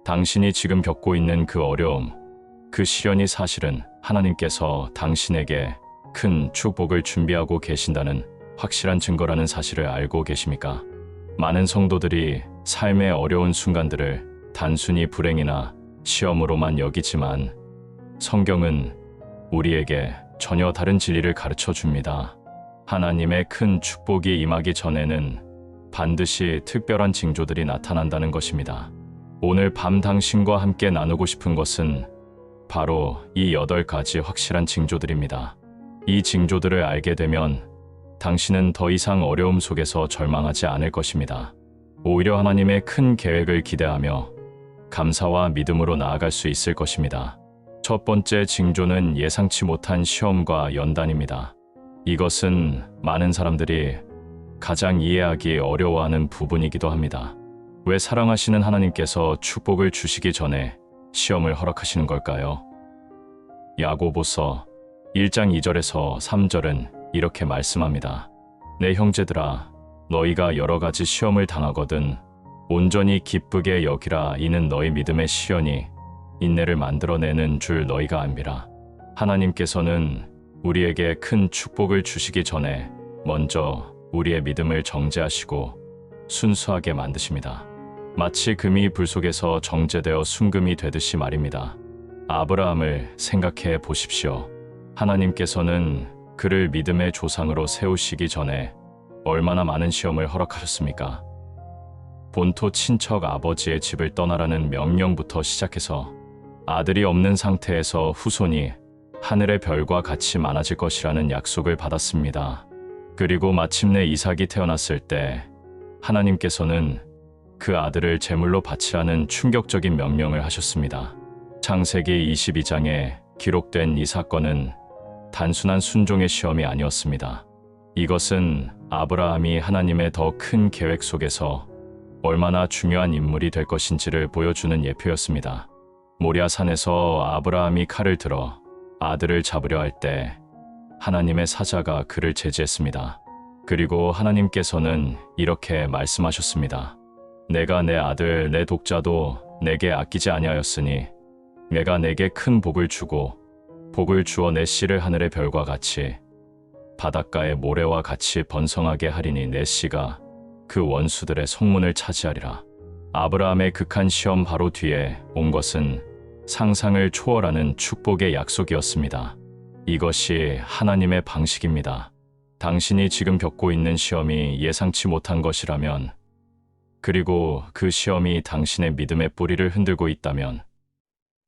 당신이 지금 겪고 있는 그 어려움, 그 시련이 사실은 하나님께서 당신에게 큰 축복을 준비하고 계신다는 확실한 증거라는 사실을 알고 계십니까? 많은 성도들이 삶의 어려운 순간들을 단순히 불행이나 시험으로만 여기지만 성경은 우리에게 전혀 다른 진리를 가르쳐 줍니다. 하나님의 큰 축복이 임하기 전에는 반드시 특별한 징조들이 나타난다는 것입니다. 오늘 밤 당신과 함께 나누고 싶은 것은 바로 이 8가지 확실한 징조들입니다. 이 징조들을 알게 되면 당신은 더 이상 어려움 속에서 절망하지 않을 것입니다. 오히려 하나님의 큰 계획을 기대하며 감사와 믿음으로 나아갈 수 있을 것입니다. 첫 번째 징조는 예상치 못한 시험과 연단입니다. 이것은 많은 사람들이 가장 이해하기 어려워하는 부분이기도 합니다. 왜 사랑하시는 하나님께서 축복을 주시기 전에 시험을 허락하시는 걸까요? 야고보서 1장 2절에서 3절은 이렇게 말씀합니다. 내 형제들아, 너희가 여러 가지 시험을 당하거든 온전히 기쁘게 여기라. 이는 너희 믿음의 시련이 인내를 만들어내는 줄 너희가 압니다. 하나님께서는 우리에게 큰 축복을 주시기 전에 먼저 우리의 믿음을 정죄하시고 순수하게 만드십니다. 마치 금이 불 속에서 정제되어 순금이 되듯이 말입니다. 아브라함을 생각해 보십시오. 하나님께서는 그를 믿음의 조상으로 세우시기 전에 얼마나 많은 시험을 허락하셨습니까? 본토 친척 아버지의 집을 떠나라는 명령부터 시작해서 아들이 없는 상태에서 후손이 하늘의 별과 같이 많아질 것이라는 약속을 받았습니다. 그리고 마침내 이삭이 태어났을 때 하나님께서는 그 아들을 제물로 바치라는 충격적인 명령을 하셨습니다. 창세기 22장에 기록된 이 사건은 단순한 순종의 시험이 아니었습니다. 이것은 아브라함이 하나님의 더 큰 계획 속에서 얼마나 중요한 인물이 될 것인지를 보여주는 예표였습니다. 모리아산에서 아브라함이 칼을 들어 아들을 잡으려 할 때 하나님의 사자가 그를 제지했습니다. 그리고 하나님께서는 이렇게 말씀하셨습니다. 내가 내 아들 내 독자도 내게 아끼지 아니하였으니 내가 내게 큰 복을 주고 복을 주어 내 씨를 하늘의 별과 같이 바닷가의 모래와 같이 번성하게 하리니 내 씨가 그 원수들의 성문을 차지하리라. 아브라함의 극한 시험 바로 뒤에 온 것은 상상을 초월하는 축복의 약속이었습니다. 이것이 하나님의 방식입니다. 당신이 지금 겪고 있는 시험이 예상치 못한 것이라면, 그리고 그 시험이 당신의 믿음의 뿌리를 흔들고 있다면,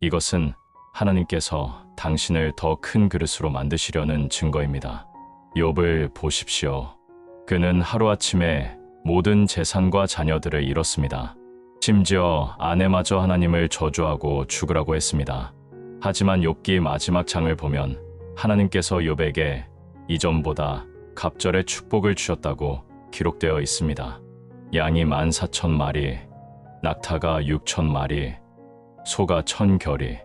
이것은 하나님께서 당신을 더 큰 그릇으로 만드시려는 증거입니다. 욥을 보십시오. 그는 하루아침에 모든 재산과 자녀들을 잃었습니다. 심지어 아내마저 하나님을 저주하고 죽으라고 했습니다. 하지만 욥기 마지막 장을 보면 하나님께서 욥에게 이전보다 갑절의 축복을 주셨다고 기록되어 있습니다. 양이 14,000마리, 낙타가 6,000마리, 소가 1,000겨리,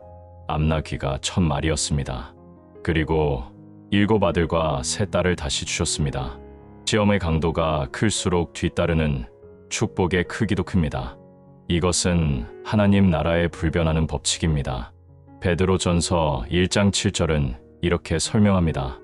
암나귀가 1,000마리였습니다. 그리고 7 아들과 3 딸을 다시 주셨습니다. 시험의 강도가 클수록 뒤따르는 축복의 크기도 큽니다. 이것은 하나님 나라에 불변하는 법칙입니다. 베드로전서 1장 7절은 이렇게 설명합니다.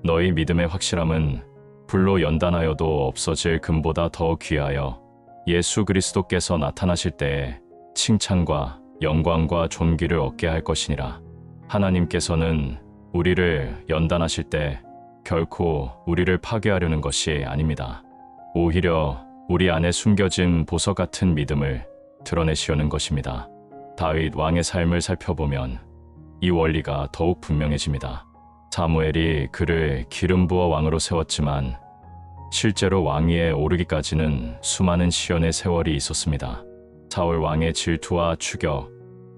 너희 믿음의 확실함은 불로 연단하여도 없어질 금보다 더 귀하여 예수 그리스도께서 나타나실 때에 칭찬과 영광과 존귀를 얻게 할 것이니라. 하나님께서는 우리를 연단하실 때 결코 우리를 파괴하려는 것이 아닙니다. 오히려 우리 안에 숨겨진 보석 같은 믿음을 드러내시려는 것입니다. 다윗 왕의 삶을 살펴보면 이 원리가 더욱 분명해집니다. 사무엘이 그를 기름 부어 왕으로 세웠지만 실제로 왕위에 오르기까지는 수많은 시련의 세월이 있었습니다. 사울 왕의 질투와 추격,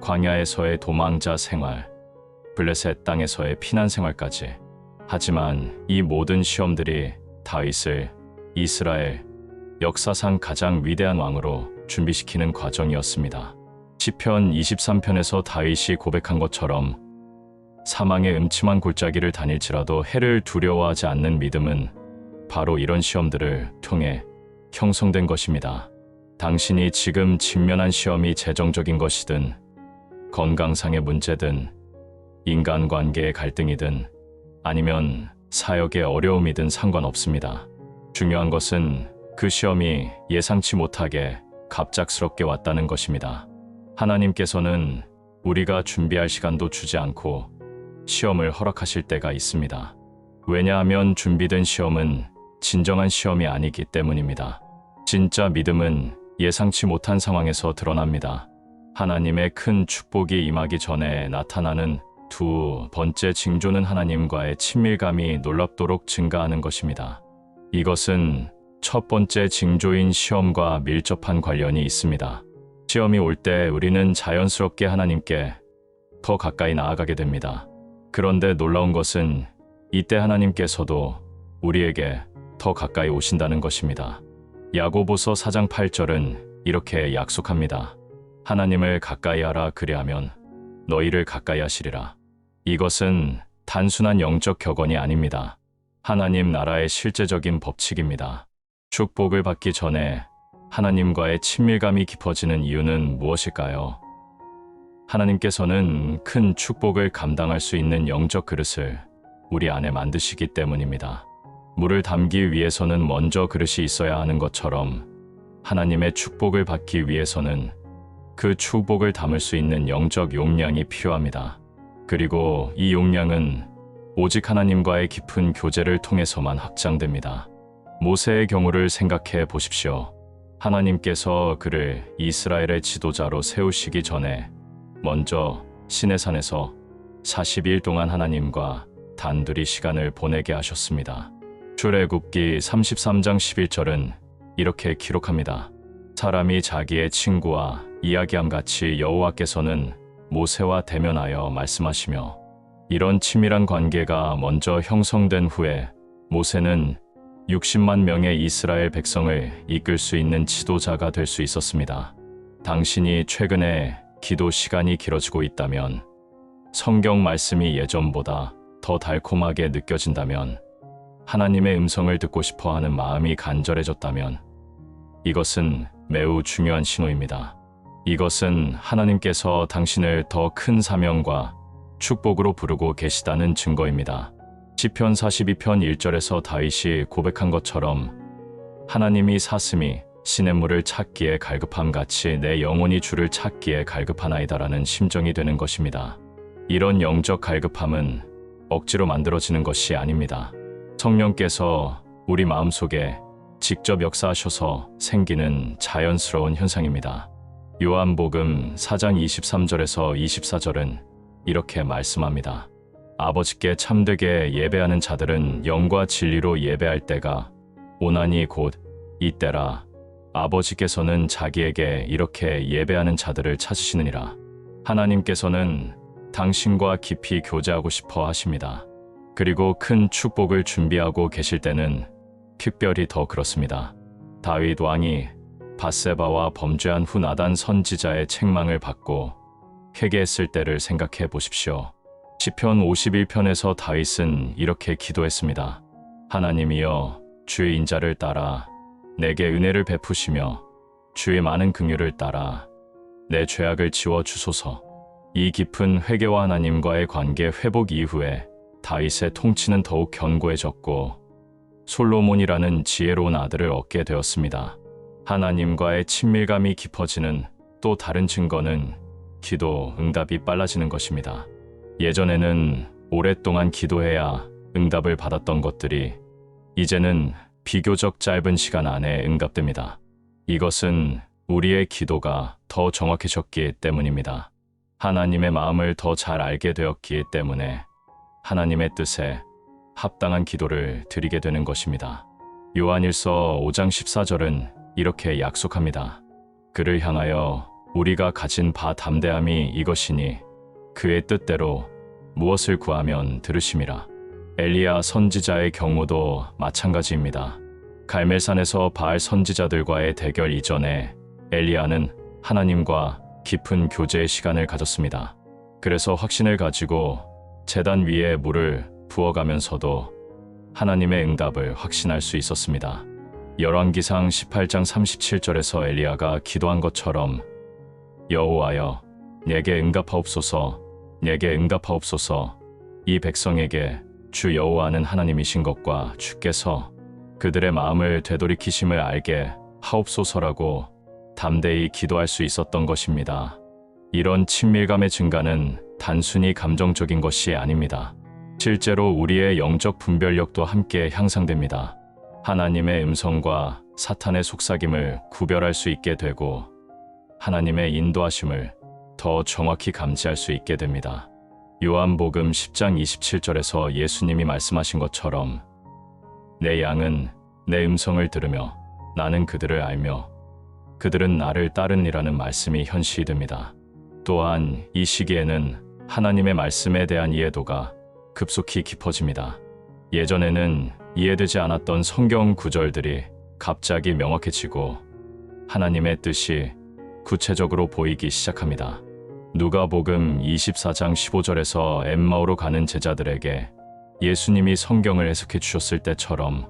광야에서의 도망자 생활, 블레셋 땅에서의 피난 생활까지. 하지만 이 모든 시험들이 다윗을 이스라엘 역사상 가장 위대한 왕으로 준비시키는 과정이었습니다. 시편 23편에서 다윗이 고백한 것처럼 사망의 음침한 골짜기를 다닐지라도 해를 두려워하지 않는 믿음은 바로 이런 시험들을 통해 형성된 것입니다. 당신이 지금 직면한 시험이 재정적인 것이든 건강상의 문제든 인간관계의 갈등이든 아니면 사역의 어려움이든 상관없습니다. 중요한 것은 그 시험이 예상치 못하게 갑작스럽게 왔다는 것입니다. 하나님께서는 우리가 준비할 시간도 주지 않고 시험을 허락하실 때가 있습니다. 왜냐하면 준비된 시험은 진정한 시험이 아니기 때문입니다. 진짜 믿음은 예상치 못한 상황에서 드러납니다. 하나님의 큰 축복이 임하기 전에 나타나는 두 번째 징조는 하나님과의 친밀감이 놀랍도록 증가하는 것입니다. 이것은 첫 번째 징조인 시험과 밀접한 관련이 있습니다. 시험이 올 때 우리는 자연스럽게 하나님께 더 가까이 나아가게 됩니다. 그런데 놀라운 것은 이때 하나님께서도 우리에게 더 가까이 오신다는 것입니다. 야고보서 4장 8절은 이렇게 약속합니다. 하나님을 가까이 하라 그리하면 너희를 가까이 하시리라. 이것은 단순한 영적 격언이 아닙니다. 하나님 나라의 실제적인 법칙입니다. 축복을 받기 전에 하나님과의 친밀감이 깊어지는 이유는 무엇일까요? 하나님께서는 큰 축복을 감당할 수 있는 영적 그릇을 우리 안에 만드시기 때문입니다. 물을 담기 위해서는 먼저 그릇이 있어야 하는 것처럼 하나님의 축복을 받기 위해서는 그 축복을 담을 수 있는 영적 용량이 필요합니다. 그리고 이 용량은 오직 하나님과의 깊은 교제를 통해서만 확장됩니다. 모세의 경우를 생각해 보십시오. 하나님께서 그를 이스라엘의 지도자로 세우시기 전에 먼저 시내산에서 40일 동안 하나님과 단둘이 시간을 보내게 하셨습니다. 출애굽기 33장 11절은 이렇게 기록합니다. 사람이 자기의 친구와 이야기함 같이 여호와께서는 모세와 대면하여 말씀하시며 이런 친밀한 관계가 먼저 형성된 후에 모세는 60만 명의 이스라엘 백성을 이끌 수 있는 지도자가 될 수 있었습니다. 당신이 최근에 기도 시간이 길어지고 있다면, 성경 말씀이 예전보다 더 달콤하게 느껴진다면, 하나님의 음성을 듣고 싶어 하는 마음이 간절해졌다면, 이것은 매우 중요한 신호입니다. 이것은 하나님께서 당신을 더 큰 사명과 축복으로 부르고 계시다는 증거입니다. 시편 42편 1절에서 다윗이 고백한 것처럼 하나님이 사슴이 시냇물을 찾기에 갈급함 같이 내 영혼이 주를 찾기에 갈급하나이다라는 심정이 되는 것입니다. 이런 영적 갈급함은 억지로 만들어지는 것이 아닙니다. 성령께서 우리 마음속에 직접 역사하셔서 생기는 자연스러운 현상입니다. 요한복음 4장 23절에서 24절은 이렇게 말씀합니다. 아버지께 참되게 예배하는 자들은 영과 진리로 예배할 때가 오나니 곧 이때라. 아버지께서는 자기에게 이렇게 예배하는 자들을 찾으시느니라. 하나님께서는 당신과 깊이 교제하고 싶어 하십니다. 그리고 큰 축복을 준비하고 계실 때는 특별히 더 그렇습니다. 다윗 왕이 밧세바와 범죄한 후 나단 선지자의 책망을 받고 회개했을 때를 생각해 보십시오. 시편 51편에서 다윗은 이렇게 기도했습니다. 하나님이여 주의 인자를 따라 내게 은혜를 베푸시며 주의 많은 긍휼을 따라 내 죄악을 지워 주소서. 이 깊은 회개와 하나님과의 관계 회복 이후에 다윗의 통치는 더욱 견고해졌고 솔로몬이라는 지혜로운 아들을 얻게 되었습니다. 하나님과의 친밀감이 깊어지는 또 다른 증거는 기도 응답이 빨라지는 것입니다. 예전에는 오랫동안 기도해야 응답을 받았던 것들이 이제는 비교적 짧은 시간 안에 응답됩니다. 이것은 우리의 기도가 더 정확해졌기 때문입니다. 하나님의 마음을 더 잘 알게 되었기 때문에 하나님의 뜻에 합당한 기도를 드리게 되는 것입니다. 요한일서 5장 14절은 이렇게 약속합니다. 그를 향하여 우리가 가진 바 담대함이 이것이니 그의 뜻대로 무엇을 구하면 들으심이라. 엘리야 선지자의 경우도 마찬가지입니다. 갈멜산에서 바알 선지자들과의 대결 이전에 엘리야는 하나님과 깊은 교제의 시간을 가졌습니다. 그래서 확신을 가지고 제단 위에 물을 부어가면서도 하나님의 응답을 확신할 수 있었습니다. 열왕기상 18장 37절에서 엘리야가 기도한 것처럼 여호와여 내게 응답하옵소서, 내게 응답하옵소서. 이 백성에게 주 여호와는 하나님이신 것과 주께서 그들의 마음을 되돌이키심을 알게 하옵소서라고 담대히 기도할 수 있었던 것입니다. 이런 친밀감의 증가는 단순히 감정적인 것이 아닙니다. 실제로 우리의 영적 분별력도 함께 향상됩니다. 하나님의 음성과 사탄의 속삭임을 구별할 수 있게 되고 하나님의 인도하심을 더 정확히 감지할 수 있게 됩니다. 요한복음 10장 27절에서 예수님이 말씀하신 것처럼 내 양은 내 음성을 들으며 나는 그들을 알며 그들은 나를 따르니라는 말씀이 현시됩니다. 또한 이 시기에는 하나님의 말씀에 대한 이해도가 급속히 깊어집니다. 예전에는 이해되지 않았던 성경 구절들이 갑자기 명확해지고 하나님의 뜻이 구체적으로 보이기 시작합니다. 누가복음 24장 15절에서 엠마오로 가는 제자들에게 예수님이 성경을 해석해 주셨을 때처럼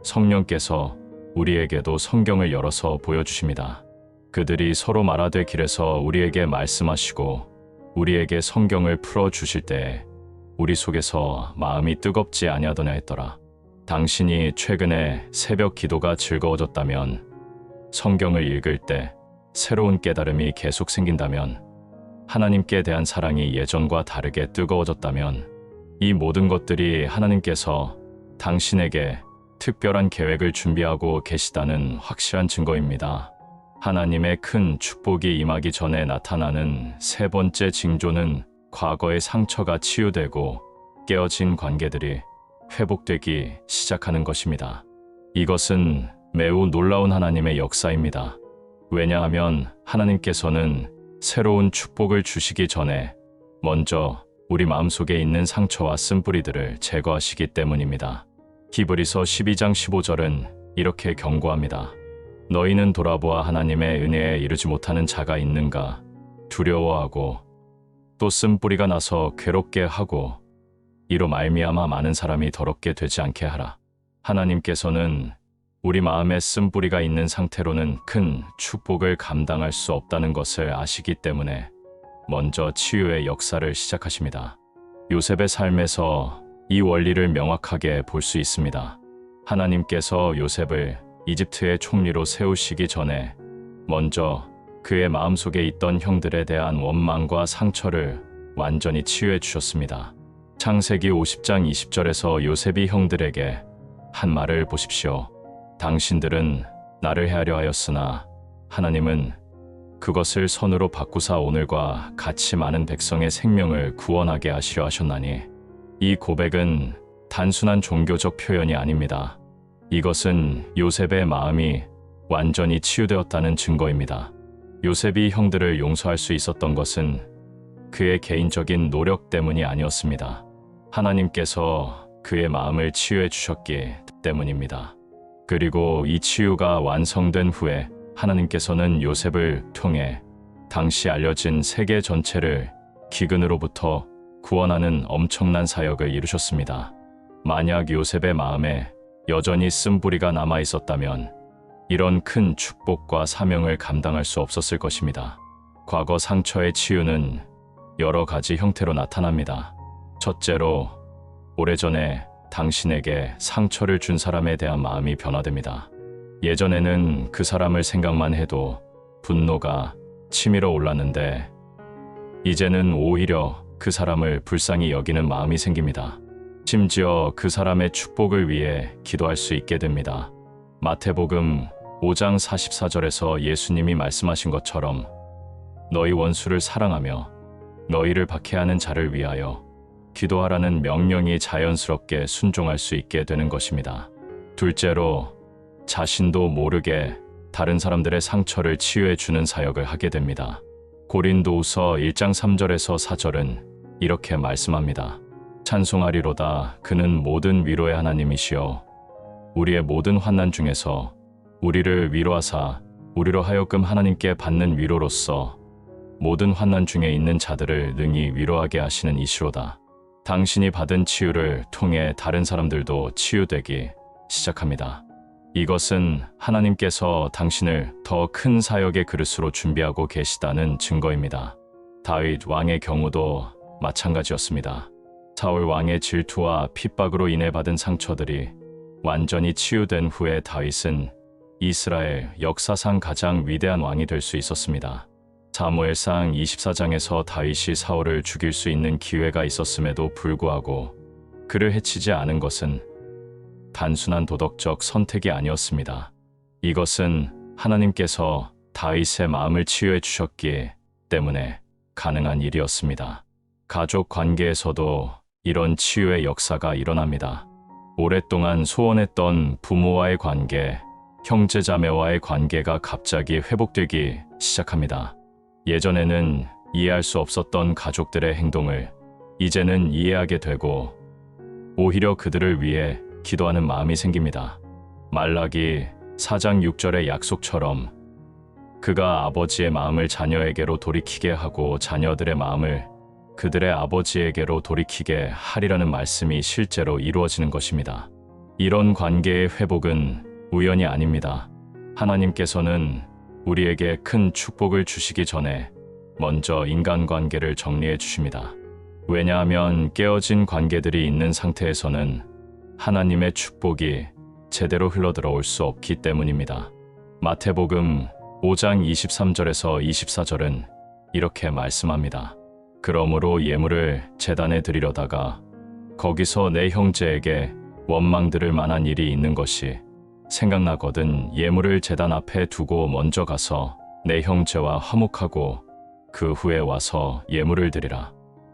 성령께서 우리에게도 성경을 열어서 보여주십니다. 그들이 서로 말하되 길에서 우리에게 말씀하시고 우리에게 성경을 풀어주실 때에 우리 속에서 마음이 뜨겁지 아니하더냐 했더라. 당신이 최근에 새벽 기도가 즐거워졌다면, 성경을 읽을 때 새로운 깨달음이 계속 생긴다면, 하나님께 대한 사랑이 예전과 다르게 뜨거워졌다면 이 모든 것들이 하나님께서 당신에게 특별한 계획을 준비하고 계시다는 확실한 증거입니다. 하나님의 큰 축복이 임하기 전에 나타나는 세 번째 징조는 과거의 상처가 치유되고 깨어진 관계들이 회복되기 시작하는 것입니다. 이것은 매우 놀라운 하나님의 역사입니다. 왜냐하면 하나님께서는 새로운 축복을 주시기 전에 먼저 우리 마음속에 있는 상처와 쓴뿌리들을 제거하시기 때문입니다. 히브리서 12장 15절은 이렇게 경고합니다. 너희는 돌아보아 하나님의 은혜에 이르지 못하는 자가 있는가 두려워하고 또 쓴뿌리가 나서 괴롭게 하고 이로 말미암아 많은 사람이 더럽게 되지 않게 하라. 하나님께서는 우리 마음에 쓴뿌리가 있는 상태로는 큰 축복을 감당할 수 없다는 것을 아시기 때문에 먼저 치유의 역사를 시작하십니다. 요셉의 삶에서 이 원리를 명확하게 볼 수 있습니다. 하나님께서 요셉을 이집트의 총리로 세우시기 전에 먼저 그의 마음속에 있던 형들에 대한 원망과 상처를 완전히 치유해 주셨습니다. 창세기 50장 20절에서 요셉이 형들에게 한 말을 보십시오. 당신들은 나를 해하려 하였으나 하나님은 그것을 선으로 바꾸사 오늘과 같이 많은 백성의 생명을 구원하게 하시려 하셨나니. 이 고백은 단순한 종교적 표현이 아닙니다. 이것은 요셉의 마음이 완전히 치유되었다는 증거입니다. 요셉이 형들을 용서할 수 있었던 것은 그의 개인적인 노력 때문이 아니었습니다. 하나님께서 그의 마음을 치유해 주셨기 때문입니다. 그리고 이 치유가 완성된 후에 하나님께서는 요셉을 통해 당시 알려진 세계 전체를 기근으로부터 구원하는 엄청난 사역을 이루셨습니다. 만약 요셉의 마음에 여전히 쓴뿌리가 남아 있었다면 이런 큰 축복과 사명을 감당할 수 없었을 것입니다. 과거 상처의 치유는 여러 가지 형태로 나타납니다. 첫째로, 오래전에 당신에게 상처를 준 사람에 대한 마음이 변화됩니다. 예전에는 그 사람을 생각만 해도 분노가 치밀어 올랐는데 이제는 오히려 그 사람을 불쌍히 여기는 마음이 생깁니다. 심지어 그 사람의 축복을 위해 기도할 수 있게 됩니다. 마태복음 5장 44절에서 예수님이 말씀하신 것처럼 너희 원수를 사랑하며 너희를 박해하는 자를 위하여 기도하라는 명령이 자연스럽게 순종할 수 있게 되는 것입니다. 둘째로, 자신도 모르게 다른 사람들의 상처를 치유해 주는 사역을 하게 됩니다. 고린도후서 1장 3절에서 4절은 이렇게 말씀합니다. 찬송하리로다. 그는 모든 위로의 하나님이시여 우리의 모든 환난 중에서 우리를 위로하사 우리로 하여금 하나님께 받는 위로로서 모든 환난 중에 있는 자들을 능히 위로하게 하시는 이시로다. 당신이 받은 치유를 통해 다른 사람들도 치유되기 시작합니다. 이것은 하나님께서 당신을 더 큰 사역의 그릇으로 준비하고 계시다는 증거입니다. 다윗 왕의 경우도 마찬가지였습니다. 사울 왕의 질투와 핍박으로 인해 받은 상처들이 완전히 치유된 후에 다윗은 이스라엘 역사상 가장 위대한 왕이 될 수 있었습니다. 사무엘상 24장에서 다윗이 사울을 죽일 수 있는 기회가 있었음에도 불구하고 그를 해치지 않은 것은 단순한 도덕적 선택이 아니었습니다. 이것은 하나님께서 다윗의 마음을 치유해 주셨기 때문에 가능한 일이었습니다. 가족 관계에서도 이런 치유의 역사가 일어납니다. 오랫동안 소원했던 부모와의 관계, 형제자매와의 관계가 갑자기 회복되기 시작합니다. 예전에는 이해할 수 없었던 가족들의 행동을 이제는 이해하게 되고 오히려 그들을 위해 기도하는 마음이 생깁니다. 말라기 4장 6절의 약속처럼 그가 아버지의 마음을 자녀에게로 돌이키게 하고 자녀들의 마음을 그들의 아버지에게로 돌이키게 하리라는 말씀이 실제로 이루어지는 것입니다. 이런 관계의 회복은 우연이 아닙니다. 하나님께서는 우리에게 큰 축복을 주시기 전에 먼저 인간관계를 정리해 주십니다. 왜냐하면 깨어진 관계들이 있는 상태에서는 하나님의 축복이 제대로 흘러들어올 수 없기 때문입니다. 마태복음 5장 23절에서 24절은 이렇게 말씀합니다. 그러므로 예물을 제단에 드리려다가 거기서 내 형제에게 원망 들을 만한 일이 있는 것이 생각나거든 예물을 제단 앞에 두고 먼저 가서 내 형제와 화목하고 그 후에 와서 예물을 드리라.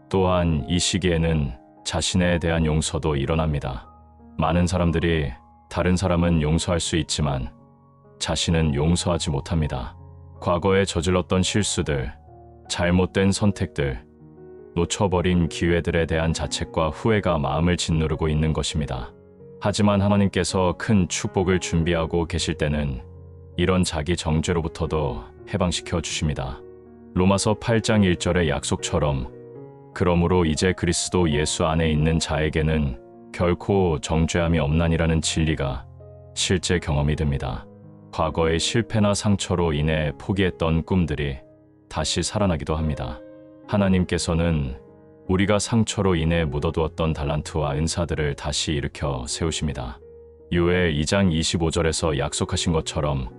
또한 이 시기에는 자신에 대한 용서도 일어납니다. 많은 사람들이 다른 사람은 용서할 수 있지만 자신은 용서하지 못합니다. 과거에 저질렀던 실수들, 잘못된 선택들, 놓쳐버린 기회들에 대한 자책과 후회가 마음을 짓누르고 있는 것입니다. 하지만 하나님께서 큰 축복을 준비하고 계실 때는 이런 자기 정죄로부터도 해방시켜 주십니다. 로마서 8장 1절의 약속처럼 그러므로 이제 그리스도 예수 안에 있는 자에게는 결코 정죄함이 없나니라는 진리가 실제 경험이 됩니다. 과거의 실패나 상처로 인해 포기했던 꿈들이 다시 살아나기도 합니다. 하나님께서는 우리가 상처로 인해 묻어두었던 달란트와 은사들을 다시 일으켜 세우십니다. 요엘 2장 25절에서 약속하신 것처럼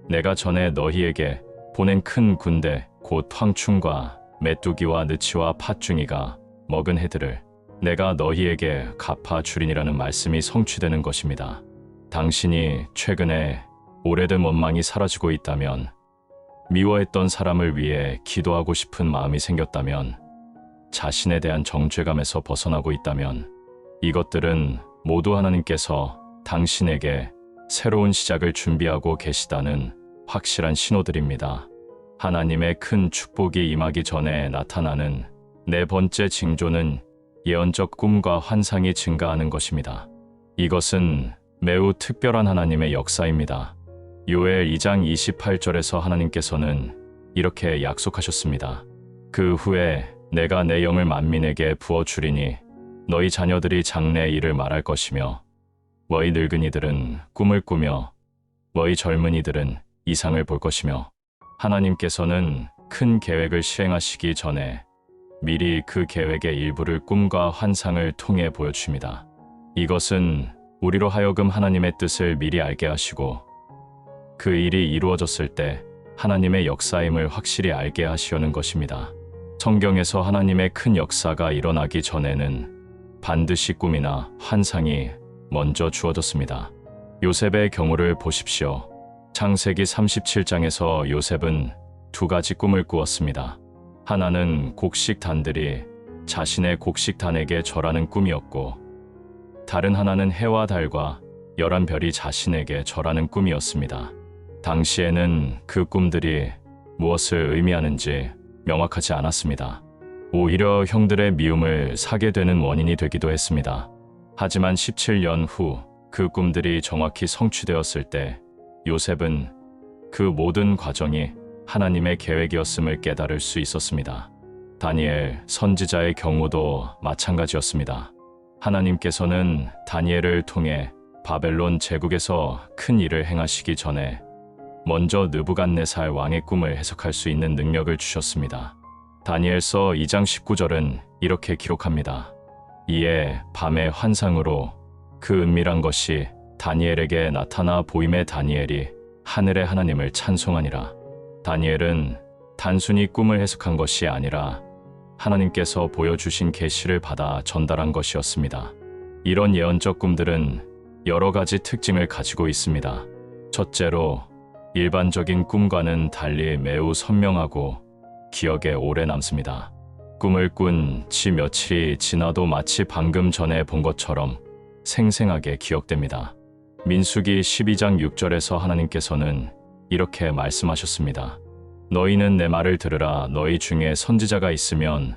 내가 전에 너희에게 보낸 큰 군대 곧 황충과 메뚜기와 느치와 팥중이가 먹은 해들을 내가 너희에게 갚아 주리니라는 말씀이 성취되는 것입니다. 당신이 최근에 오래된 원망이 사라지고 있다면, 미워했던 사람을 위해 기도하고 싶은 마음이 생겼다면, 자신에 대한 정죄감에서 벗어나고 있다면 이것들은 모두 하나님께서 당신에게 새로운 시작을 준비하고 계시다는 확실한 신호들입니다. 하나님의 큰 축복이 임하기 전에 나타나는 네 번째 징조는 예언적 꿈과 환상이 증가하는 것입니다. 이것은 매우 특별한 하나님의 역사입니다. 요엘 2장 28절에서 하나님께서는 이렇게 약속하셨습니다. 그 후에 내가 내 영을 만민에게 부어주리니 너희 자녀들이 장래의 일을 말할 것이며 너희 늙은이들은 꿈을 꾸며 너희 젊은이들은 이상을 볼 것이며 하나님께서는 큰 계획을 시행하시기 전에 미리 그 계획의 일부를 꿈과 환상을 통해 보여주십니다. 이것은 우리로 하여금 하나님의 뜻을 미리 알게 하시고 그 일이 이루어졌을 때 하나님의 역사임을 확실히 알게 하시려는 것입니다. 성경에서 하나님의 큰 역사가 일어나기 전에는 반드시 꿈이나 환상이 먼저 주어졌습니다. 요셉의 경우를 보십시오. 창세기 37장에서 요셉은 두 가지 꿈을 꾸었습니다. 하나는 곡식단들이 자신의 곡식단에게 절하는 꿈이었고, 다른 하나는 해와 달과 11별이 자신에게 절하는 꿈이었습니다. 당시에는 그 꿈들이 무엇을 의미하는지 명확하지 않았습니다. 오히려 형들의 미움을 사게 되는 원인이 되기도 했습니다. 하지만 17년 후 그 꿈들이 정확히 성취되었을 때 요셉은 그 모든 과정이 하나님의 계획이었음을 깨달을 수 있었습니다. 다니엘 선지자의 경우도 마찬가지였습니다. 하나님께서는 다니엘을 통해 바벨론 제국에서 큰 일을 행하시기 전에 먼저 느부갓네살 왕의 꿈을 해석할 수 있는 능력을 주셨습니다. 다니엘서 2장 19절은 이렇게 기록합니다. 이에 밤의 환상으로 그 은밀한 것이 다니엘에게 나타나 보임에 다니엘이 하늘의 하나님을 찬송하니라. 다니엘은 단순히 꿈을 해석한 것이 아니라 하나님께서 보여주신 계시를 받아 전달한 것이었습니다. 이런 예언적 꿈들은 여러 가지 특징을 가지고 있습니다. 첫째로, 일반적인 꿈과는 달리 매우 선명하고 기억에 오래 남습니다. 꿈을 꾼 지 며칠이 지나도 마치 방금 전에 본 것처럼 생생하게 기억됩니다. 민수기 12장 6절에서 하나님께서는 이렇게 말씀하셨습니다. 너희는 내 말을 들으라. 너희 중에 선지자가 있으면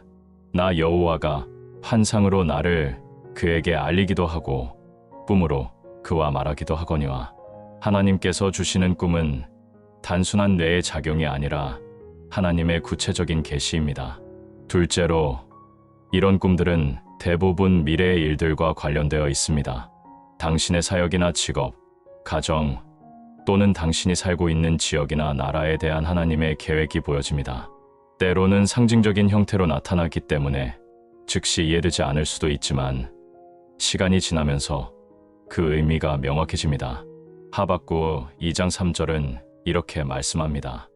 나 여호와가 환상으로 나를 그에게 알리기도 하고 꿈으로 그와 말하기도 하거니와. 하나님께서 주시는 꿈은 단순한 뇌의 작용이 아니라 하나님의 구체적인 계시입니다. 둘째로, 이런 꿈들은 대부분 미래의 일들과 관련되어 있습니다. 당신의 사역이나 직업, 가정, 또는 당신이 살고 있는 지역이나 나라에 대한 하나님의 계획이 보여집니다. 때로는 상징적인 형태로 나타나기 때문에 즉시 이해되지 않을 수도 있지만 시간이 지나면서 그 의미가 명확해집니다. 하박국 2장 3절은 이렇게 말씀합니다.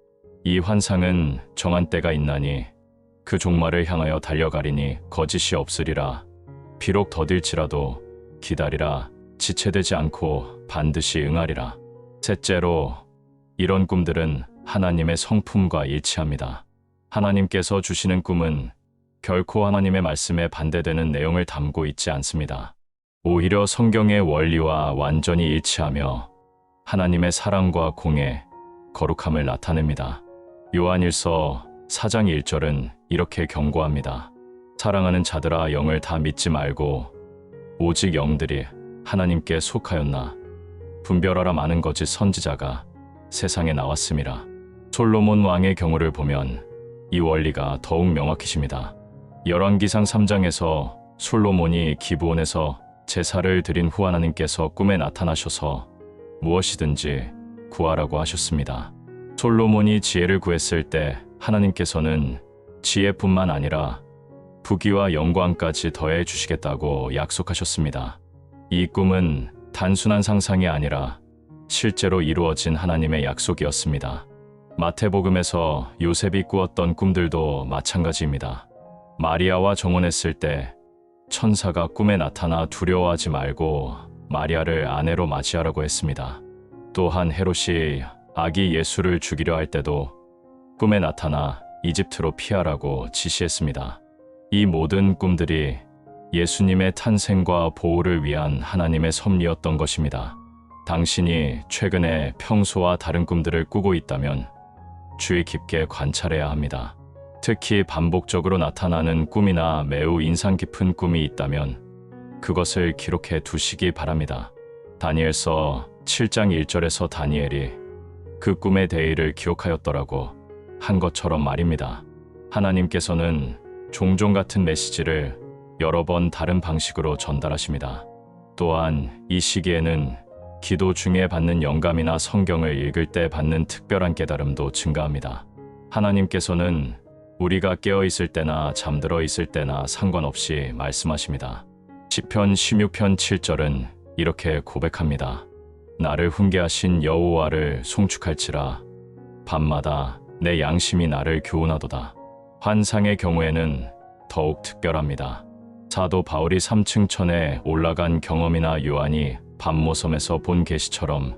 이 환상은 정한 때가 있나니 그 종말을 향하여 달려가리니 거짓이 없으리라. 비록 더딜지라도 기다리라. 지체되지 않고 반드시 응하리라. 셋째로, 이런 꿈들은 하나님의 성품과 일치합니다. 하나님께서 주시는 꿈은 결코 하나님의 말씀에 반대되는 내용을 담고 있지 않습니다. 오히려 성경의 원리와 완전히 일치하며 하나님의 사랑과 공의, 거룩함을 나타냅니다. 요한일서 4장 1절은 이렇게 경고합니다. 사랑하는 자들아, 영을 다 믿지 말고 오직 영들이 하나님께 속하였나 분별하라. 많은 거짓 선지자가 세상에 나왔음이라. 솔로몬 왕의 경우를 보면 이 원리가 더욱 명확해집니다. 열왕기상 3장에서 솔로몬이 기브온에서 제사를 드린 후 하나님께서 꿈에 나타나셔서 무엇이든지 구하라고 하셨습니다. 솔로몬이 지혜를 구했을 때 하나님께서는 지혜뿐만 아니라 부귀와 영광까지 더해 주시겠다고 약속하셨습니다. 이 꿈은 단순한 상상이 아니라 실제로 이루어진 하나님의 약속이었습니다. 마태복음에서 요셉이 꾸었던 꿈들도 마찬가지입니다. 마리아와 정혼했을 때 천사가 꿈에 나타나 두려워하지 말고 마리아를 아내로 맞이하라고 했습니다. 또한 헤롯이 아기 예수를 죽이려 할 때도 꿈에 나타나 이집트로 피하라고 지시했습니다. 이 모든 꿈들이 예수님의 탄생과 보호를 위한 하나님의 섭리였던 것입니다. 당신이 최근에 평소와 다른 꿈들을 꾸고 있다면 주의 깊게 관찰해야 합니다. 특히 반복적으로 나타나는 꿈이나 매우 인상 깊은 꿈이 있다면 그것을 기록해 두시기 바랍니다. 다니엘서 7장 1절에서 다니엘이 그 꿈의 대의를 기억하였더라고 한 것처럼 말입니다. 하나님께서는 종종 같은 메시지를 여러 번 다른 방식으로 전달하십니다. 또한 이 시기에는 기도 중에 받는 영감이나 성경을 읽을 때 받는 특별한 깨달음도 증가합니다. 하나님께서는 우리가 깨어 있을 때나 잠들어 있을 때나 상관없이 말씀하십니다. 시편 16편 7절은 이렇게 고백합니다. 나를 훈계하신 여호와를 송축할지라. 밤마다 내 양심이 나를 교훈하도다. 환상의 경우에는 더욱 특별합니다. 사도 바울이 3층 천에 올라간 경험이나 요한이 밤모섬에서 본 계시처럼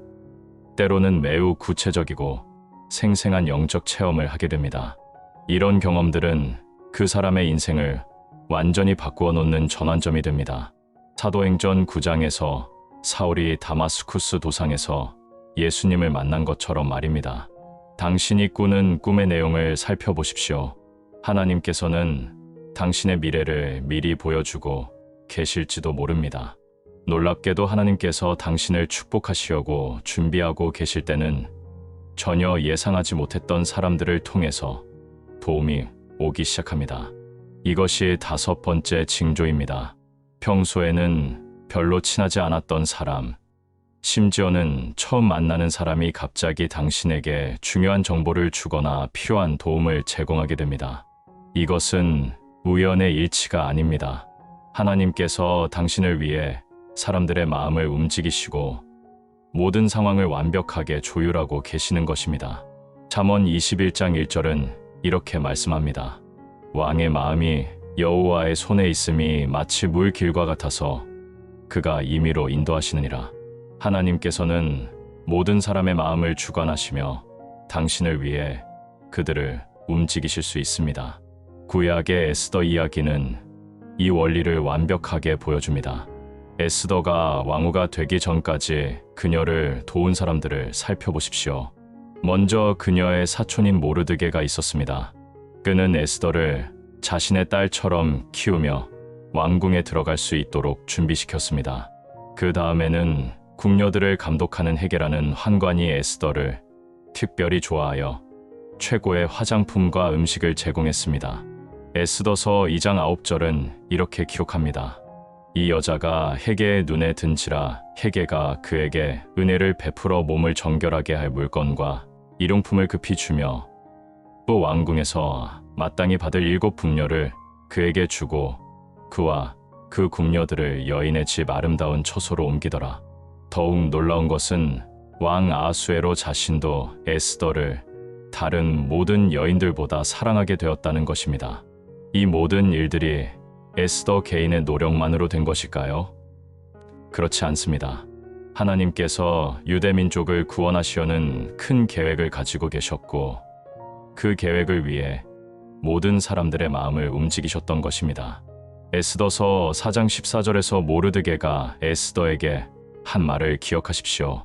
때로는 매우 구체적이고 생생한 영적 체험을 하게 됩니다. 이런 경험들은 그 사람의 인생을 완전히 바꾸어 놓는 전환점이 됩니다. 사도행전 9장에서 사울이 다마스쿠스 도상에서 예수님을 만난 것처럼 말입니다. 당신이 꾸는 꿈의 내용을 살펴보십시오. 하나님께서는 당신의 미래를 미리 보여주고 계실지도 모릅니다. 놀랍게도 하나님께서 당신을 축복하시려고 준비하고 계실 때는 전혀 예상하지 못했던 사람들을 통해서 도움이 오기 시작합니다. 이것이 5번째 징조입니다. 평소에는 별로 친하지 않았던 사람, 심지어는 처음 만나는 사람이 갑자기 당신에게 중요한 정보를 주거나 필요한 도움을 제공하게 됩니다. 이것은 우연의 일치가 아닙니다. 하나님께서 당신을 위해 사람들의 마음을 움직이시고 모든 상황을 완벽하게 조율하고 계시는 것입니다. 잠언 21장 1절은 이렇게 말씀합니다. 왕의 마음이 여호와의 손에 있음이 마치 물길과 같아서 그가 임의로 인도하시느니라. 하나님께서는 모든 사람의 마음을 주관하시며 당신을 위해 그들을 움직이실 수 있습니다. 구약의 에스더 이야기는 이 원리를 완벽하게 보여줍니다. 에스더가 왕후가 되기 전까지 그녀를 도운 사람들을 살펴보십시오. 먼저 그녀의 사촌인 모르드게가 있었습니다. 그는 에스더를 자신의 딸처럼 키우며 왕궁에 들어갈 수 있도록 준비시켰습니다. 그 다음에는 궁녀들을 감독하는 헤게라는 환관이 에스더를 특별히 좋아하여 최고의 화장품과 음식을 제공했습니다. 에스더서 2장 9절은 이렇게 기록합니다. 이 여자가 헤게의 눈에 든지라 헤게가 그에게 은혜를 베풀어 몸을 정결하게 할 물건과 일용품을 급히 주며 또 왕궁에서 마땅히 받을 7 궁녀를 그에게 주고 그와 그 궁녀들을 여인의 집 아름다운 처소로 옮기더라. 더욱 놀라운 것은 왕 아하수에로 자신도 에스더를 다른 모든 여인들보다 사랑하게 되었다는 것입니다. 이 모든 일들이 에스더 개인의 노력만으로 된 것일까요? 그렇지 않습니다. 하나님께서 유대 민족을 구원하시려는 큰 계획을 가지고 계셨고 그 계획을 위해 모든 사람들의 마음을 움직이셨던 것입니다. 에스더서 4장 14절에서 모르드게가 에스더에게 한 말을 기억하십시오.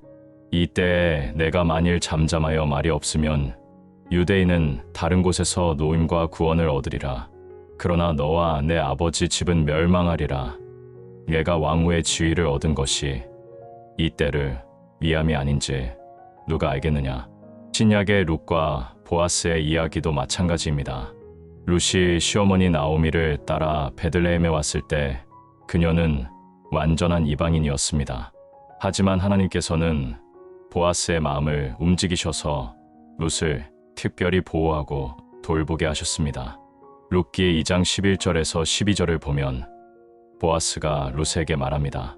이때에 내가 만일 잠잠하여 말이 없으면 유대인은 다른 곳에서 노임과 구원을 얻으리라. 그러나 너와 내 아버지 집은 멸망하리라. 내가 왕후의 지위를 얻은 것이 이 때를 위함이 아닌지 누가 알겠느냐. 신약의 룻과 보아스의 이야기도 마찬가지입니다. 룻이 시어머니 나오미를 따라 베들레헴에 왔을 때 그녀는 완전한 이방인이었습니다. 하지만 하나님께서는 보아스의 마음을 움직이셔서 룻을 특별히 보호하고 돌보게 하셨습니다. 룻기 2장 11절에서 12절을 보면 보아스가 룻에게 말합니다.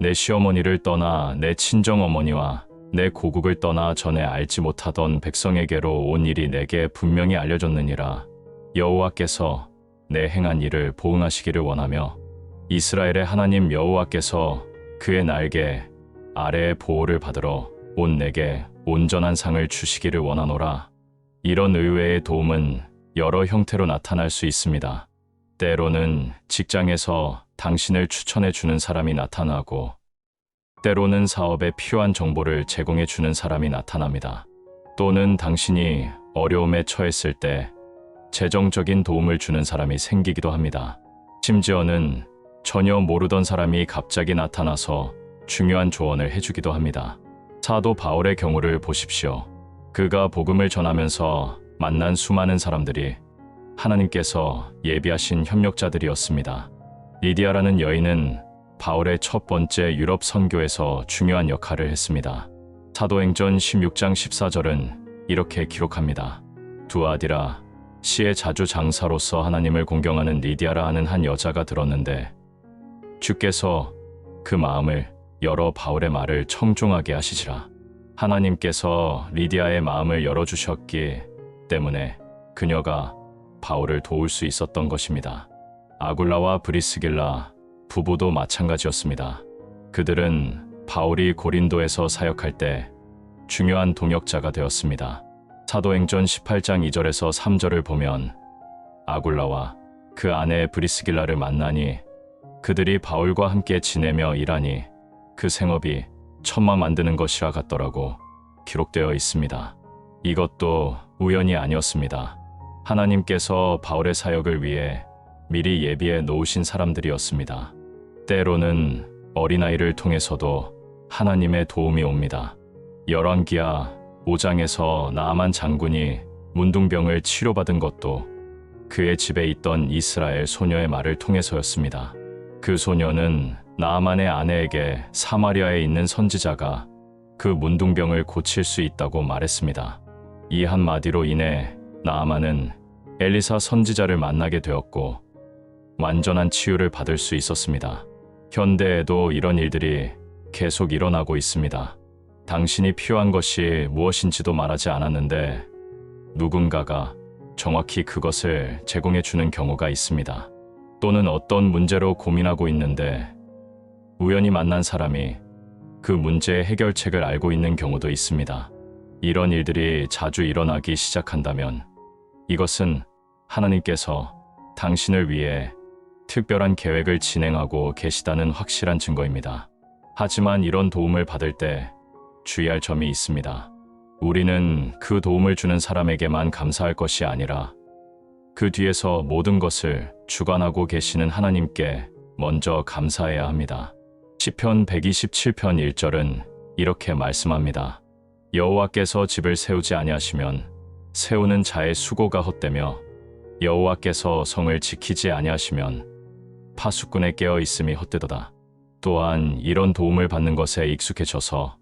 내 시어머니를 떠나 내 친정어머니와 내 고국을 떠나 전에 알지 못하던 백성에게로 온 일이 내게 분명히 알려졌느니라. 여호와께서 내 행한 일을 보응하시기를 원하며 이스라엘의 하나님 여호와께서 그의 날개 아래의 보호를 받으러 온 내게 온전한 상을 주시기를 원하노라. 이런 의외의 도움은 여러 형태로 나타날 수 있습니다. 때로는 직장에서 당신을 추천해 주는 사람이 나타나고 때로는 사업에 필요한 정보를 제공해 주는 사람이 나타납니다. 또는 당신이 어려움에 처했을 때 재정적인 도움을 주는 사람이 생기기도 합니다. 심지어는 전혀 모르던 사람이 갑자기 나타나서 중요한 조언을 해주기도 합니다. 사도 바울의 경우를 보십시오. 그가 복음을 전하면서 만난 수많은 사람들이 하나님께서 예비하신 협력자들이었습니다. 리디아라는 여인은 바울의 첫 번째 유럽 선교에서 중요한 역할을 했습니다. 사도행전 16장 14절은 이렇게 기록합니다. 두아디라 시의 자주 장사로서 하나님을 공경하는 리디아라 하는 한 여자가 들었는데 주께서 그 마음을 열어 바울의 말을 청종하게 하시지라. 하나님께서 리디아의 마음을 열어주셨기 때문에 그녀가 바울을 도울 수 있었던 것입니다. 아굴라와 브리스길라 부부도 마찬가지였습니다. 그들은 바울이 고린도에서 사역할 때 중요한 동역자가 되었습니다. 사도행전 18장 2절에서 3절을 보면 아굴라와 그 아내 브리스길라를 만나니 그들이 바울과 함께 지내며 일하니 그 생업이 천막 만드는 것이라 같더라고 기록되어 있습니다. 이것도 우연이 아니었습니다. 하나님께서 바울의 사역을 위해 미리 예비해 놓으신 사람들이었습니다. 때로는 어린아이를 통해서도 하나님의 도움이 옵니다. 열왕기하 5장에서 나아만 장군이 문둥병을 치료받은 것도 그의 집에 있던 이스라엘 소녀의 말을 통해서였습니다. 그 소녀는 나아만의 아내에게 사마리아에 있는 선지자가 그 문둥병을 고칠 수 있다고 말했습니다. 이 한마디로 인해 나아만은 엘리사 선지자를 만나게 되었고 완전한 치유를 받을 수 있었습니다. 현대에도 이런 일들이 계속 일어나고 있습니다. 당신이 필요한 것이 무엇인지도 말하지 않았는데 누군가가 정확히 그것을 제공해 주는 경우가 있습니다. 또는 어떤 문제로 고민하고 있는데 우연히 만난 사람이 그 문제의 해결책을 알고 있는 경우도 있습니다. 이런 일들이 자주 일어나기 시작한다면 이것은 하나님께서 당신을 위해 특별한 계획을 진행하고 계시다는 확실한 증거입니다. 하지만 이런 도움을 받을 때 주의할 점이 있습니다. 우리는 그 도움을 주는 사람에게만 감사할 것이 아니라 그 뒤에서 모든 것을 주관하고 계시는 하나님께 먼저 감사해야 합니다. 시편 127편 1절은 이렇게 말씀합니다. 여호와께서 집을 세우지 아니하시면 세우는 자의 수고가 헛되며 여호와께서 성을 지키지 아니하시면 파수꾼의 깨어 있음이 헛되도다. 또한 이런 도움을 받는 것에 익숙해져서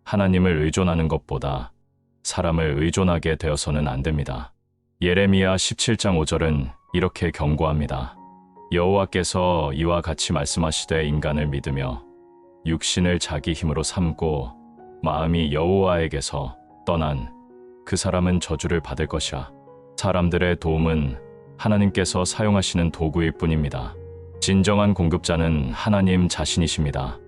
하나님을 의존하는 것보다 사람을 의존하게 되어서는 안 됩니다. 예레미야 17장 5절은 이렇게 경고합니다. 여호와께서 이와 같이 말씀하시되 인간을 믿으며 육신을 자기 힘으로 삼고 마음이 여호와에게서 떠난 그 사람은 저주를 받을 것이라. 사람들의 도움은 하나님께서 사용하시는 도구일 뿐입니다. 진정한 공급자는 하나님 자신이십니다.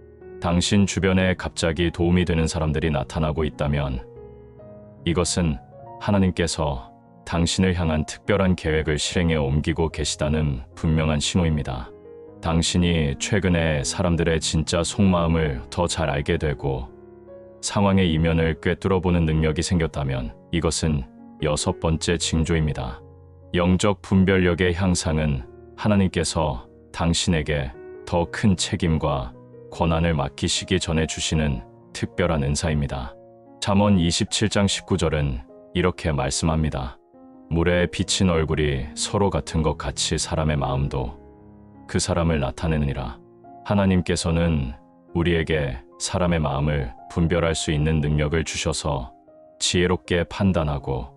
당신 주변에 갑자기 도움이 되는 사람들이 나타나고 있다면 이것은 하나님께서 당신을 향한 특별한 계획을 실행에 옮기고 계시다는 분명한 신호입니다. 당신이 최근에 사람들의 진짜 속마음을 더 잘 알게 되고 상황의 이면을 꿰뚫어보는 능력이 생겼다면 이것은 6번째 징조입니다. 영적 분별력의 향상은 하나님께서 당신에게 더 큰 책임과 권한을 맡기시기 전에 주시는 특별한 은사입니다. 잠언 27장 19절은 이렇게 말씀합니다. 물에 비친 얼굴이 서로 같은 것 같이 사람의 마음도 그 사람을 나타내느니라. 하나님께서는 우리에게 사람의 마음을 분별할 수 있는 능력을 주셔서 지혜롭게 판단하고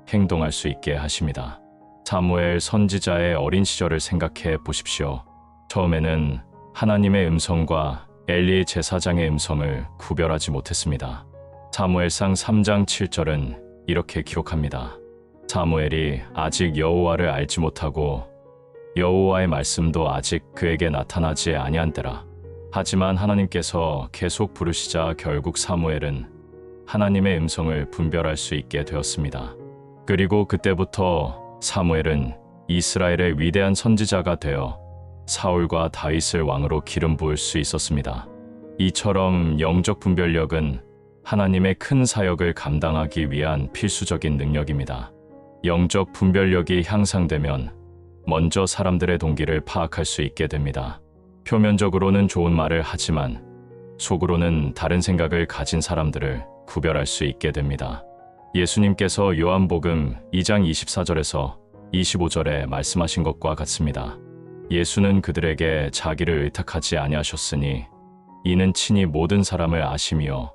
행동할 수 있게 하십니다. 사무엘 선지자의 어린 시절을 생각해 보십시오. 처음에는 하나님의 음성과 엘리 제사장의 음성을 구별하지 못했습니다. 사무엘상 3장 7절은 이렇게 기록합니다. 사무엘이 아직 여호와를 알지 못하고 여호와의 말씀도 아직 그에게 나타나지 아니한 때라. 하지만 하나님께서 계속 부르시자 결국 사무엘은 하나님의 음성을 분별할 수 있게 되었습니다. 그리고 그때부터 사무엘은 이스라엘의 위대한 선지자가 되어 사울과 다윗을 왕으로 기름 부을 수 있었습니다. 이처럼 영적 분별력은 하나님의 큰 사역을 감당하기 위한 필수적인 능력입니다. 영적 분별력이 향상되면 먼저 사람들의 동기를 파악할 수 있게 됩니다. 표면적으로는 좋은 말을 하지만 속으로는 다른 생각을 가진 사람들을 구별할 수 있게 됩니다. 예수님께서 요한복음 2장 24절에서 25절에 말씀하신 것과 같습니다. 예수는 그들에게 자기를 의탁하지 아니하셨으니 이는 친히 모든 사람을 아심이요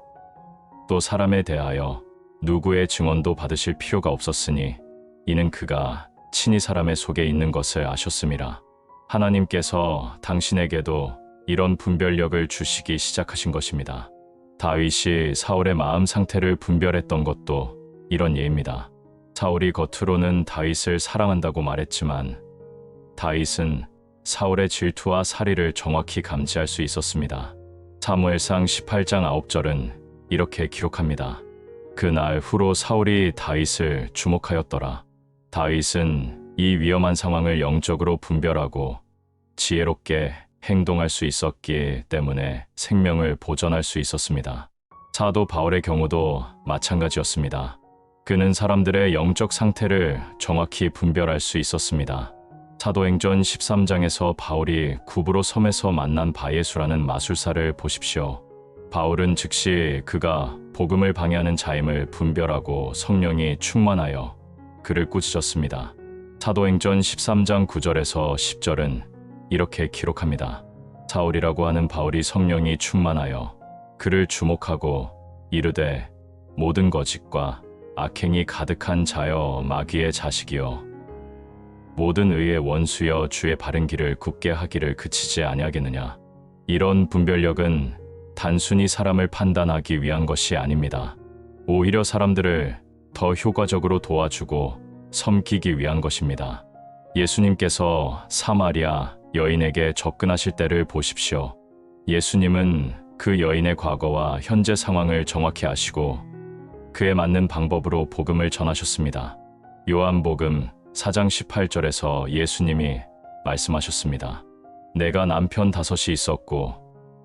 또 사람에 대하여 누구의 증언도 받으실 필요가 없었으니 이는 그가 친히 사람의 속에 있는 것을 아셨음이라. 하나님께서 당신에게도 이런 분별력을 주시기 시작하신 것입니다. 다윗이 사울의 마음 상태를 분별했던 것도 이런 예입니다. 사울이 겉으로는 다윗을 사랑한다고 말했지만 다윗은 사울의 질투와 살의를 정확히 감지할 수 있었습니다. 사무엘상 18장 9절은 이렇게 기록합니다. 그날 후로 사울이 다윗을 주목하였더라. 다윗은 이 위험한 상황을 영적으로 분별하고 지혜롭게 행동할 수 있었기 때문에 생명을 보존할 수 있었습니다. 사도 바울의 경우도 마찬가지였습니다. 그는 사람들의 영적 상태를 정확히 분별할 수 있었습니다. 사도행전 13장에서 바울이 구브로 섬에서 만난 바예수라는 마술사를 보십시오. 바울은 즉시 그가 복음을 방해하는 자임을 분별하고 성령이 충만하여 그를 꾸짖었습니다. 사도행전 13장 9절에서 10절은 이렇게 기록합니다. 사울이라고 하는 바울이 성령이 충만하여 그를 주목하고 이르되 모든 거짓과 악행이 가득한 자여 마귀의 자식이여 모든 의의 원수여 주의 바른 길을 굽게 하기를 그치지 아니하겠느냐. 이런 분별력은 단순히 사람을 판단하기 위한 것이 아닙니다. 오히려 사람들을 더 효과적으로 도와주고 섬기기 위한 것입니다. 예수님께서 사마리아 여인에게 접근하실 때를 보십시오. 예수님은 그 여인의 과거와 현재 상황을 정확히 아시고 그에 맞는 방법으로 복음을 전하셨습니다. 요한복음 4장 18절에서 예수님이 말씀하셨습니다. 내가 남편 5이 있었고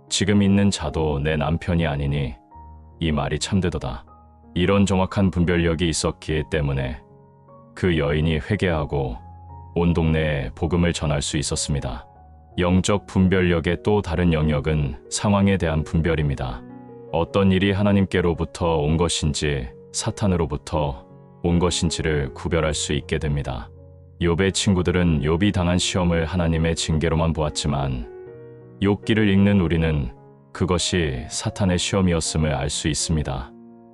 지금 있는 자도 내 남편이 아니니 이 말이 참되도다. 이런 정확한 분별력이 있었기 때문에 그 여인이 회개하고 온 동네에 복음을 전할 수 있었습니다. 영적 분별력의 또 다른 영역은 상황에 대한 분별입니다. 어떤 일이 하나님께로부터 온 것인지 사탄으로부터 온 것인지를 구별할 수 있게 됩니다. 욥의 친구들은 욥이 당한 시험을 하나님의 징계로만 보았지만 욥기를 읽는 우리는 그것이 사탄의 시험이었음을 알 수 있습니다.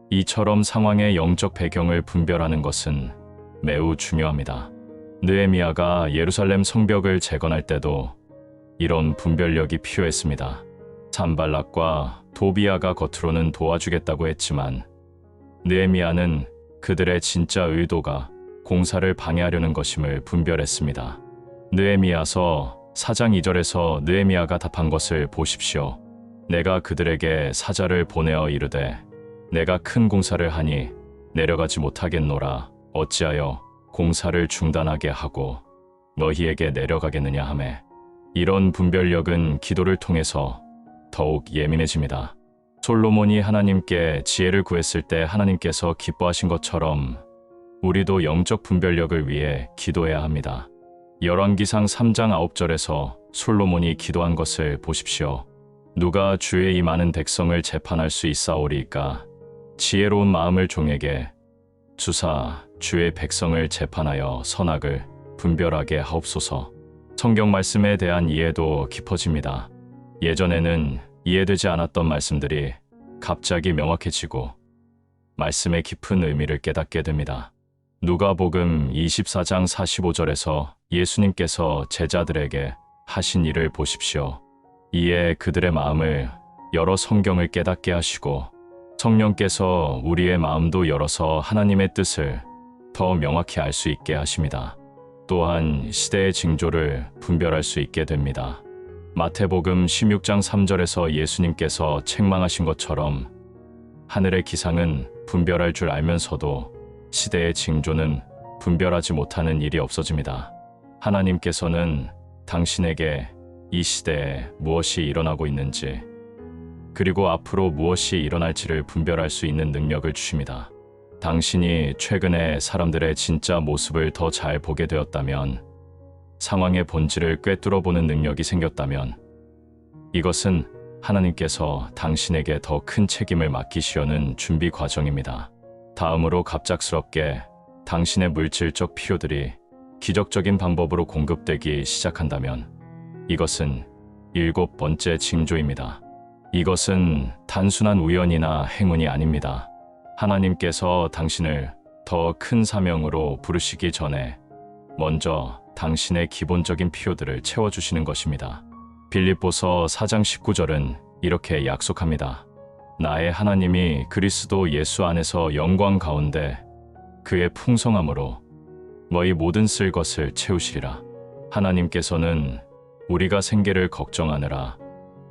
이처럼 상황의 영적 배경을 분별하는 것은 매우 중요합니다. 느헤미야가 예루살렘 성벽을 재건할 때도 이런 분별력이 필요했습니다. 산발락과 도비아가 겉으로는 도와주겠다고 했지만 느헤미야는 그들의 진짜 의도가 공사를 방해하려는 것임을 분별했습니다. 느헤미야서 4장 2절에서 느헤미야가 답한 것을 보십시오. 내가 그들에게 사자를 보내어 이르되 내가 큰 공사를 하니 내려가지 못하겠노라. 어찌하여 공사를 중단하게 하고 너희에게 내려가겠느냐 하매. 이런 분별력은 기도를 통해서 더욱 예민해집니다. 솔로몬이 하나님께 지혜를 구했을 때 하나님께서 기뻐하신 것처럼 우리도 영적 분별력을 위해 기도해야 합니다. 열왕기상 3장 9절에서 솔로몬이 기도한 것을 보십시오. 누가 주의 이 많은 백성을 재판할 수 있사오리이까. 지혜로운 마음을 종에게 주사 주의 백성을 재판하여 선악을 분별하게 하옵소서. 성경 말씀에 대한 이해도 깊어집니다. 예전에는 이해되지 않았던 말씀들이 갑자기 명확해지고 말씀의 깊은 의미를 깨닫게 됩니다. 누가복음 24장 45절에서 예수님께서 제자들에게 하신 일을 보십시오. 이에 그들의 마음을 열어 성경을 깨닫게 하시고 성령께서 우리의 마음도 열어서 하나님의 뜻을 더 명확히 알 수 있게 하십니다. 또한 시대의 징조를 분별할 수 있게 됩니다. 마태복음 16장 3절에서 예수님께서 책망하신 것처럼 하늘의 기상은 분별할 줄 알면서도 시대의 징조는 분별하지 못하는 일이 없어집니다. 하나님께서는 당신에게 이 시대에 무엇이 일어나고 있는지 그리고 앞으로 무엇이 일어날지를 분별할 수 있는 능력을 주십니다. 당신이 최근에 사람들의 진짜 모습을 더 잘 보게 되었다면, 상황의 본질을 꿰뚫어 보는 능력이 생겼다면, 이것은 하나님께서 당신에게 더 큰 책임을 맡기시려는 준비 과정입니다. 다음으로 갑작스럽게 당신의 물질적 필요들이 기적적인 방법으로 공급되기 시작한다면 이것은 7번째 징조입니다. 이것은 단순한 우연이나 행운이 아닙니다. 하나님께서 당신을 더 큰 사명으로 부르시기 전에 먼저 당신의 기본적인 필요들을 채워주시는 것입니다. 빌립보서 4장 19절은 이렇게 약속합니다. 나의 하나님이 그리스도 예수 안에서 영광 가운데 그의 풍성함으로 너희 모든 쓸 것을 채우시리라. 하나님께서는 우리가 생계를 걱정하느라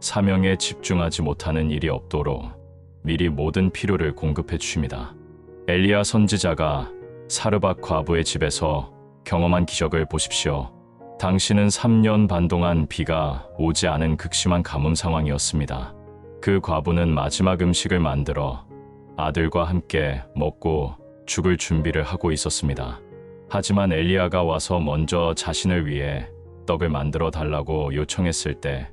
사명에 집중하지 못하는 일이 없도록 미리 모든 필요를 공급해 주십니다. 엘리야 선지자가 사르밧 과부의 집에서 경험한 기적을 보십시오. 당신은 3년 반 동안 비가 오지 않은 극심한 가뭄 상황이었습니다. 그 과부는 마지막 음식을 만들어 아들과 함께 먹고 죽을 준비를 하고 있었습니다. 하지만 엘리야가 와서 먼저 자신을 위해 떡을 만들어 달라고 요청했을 때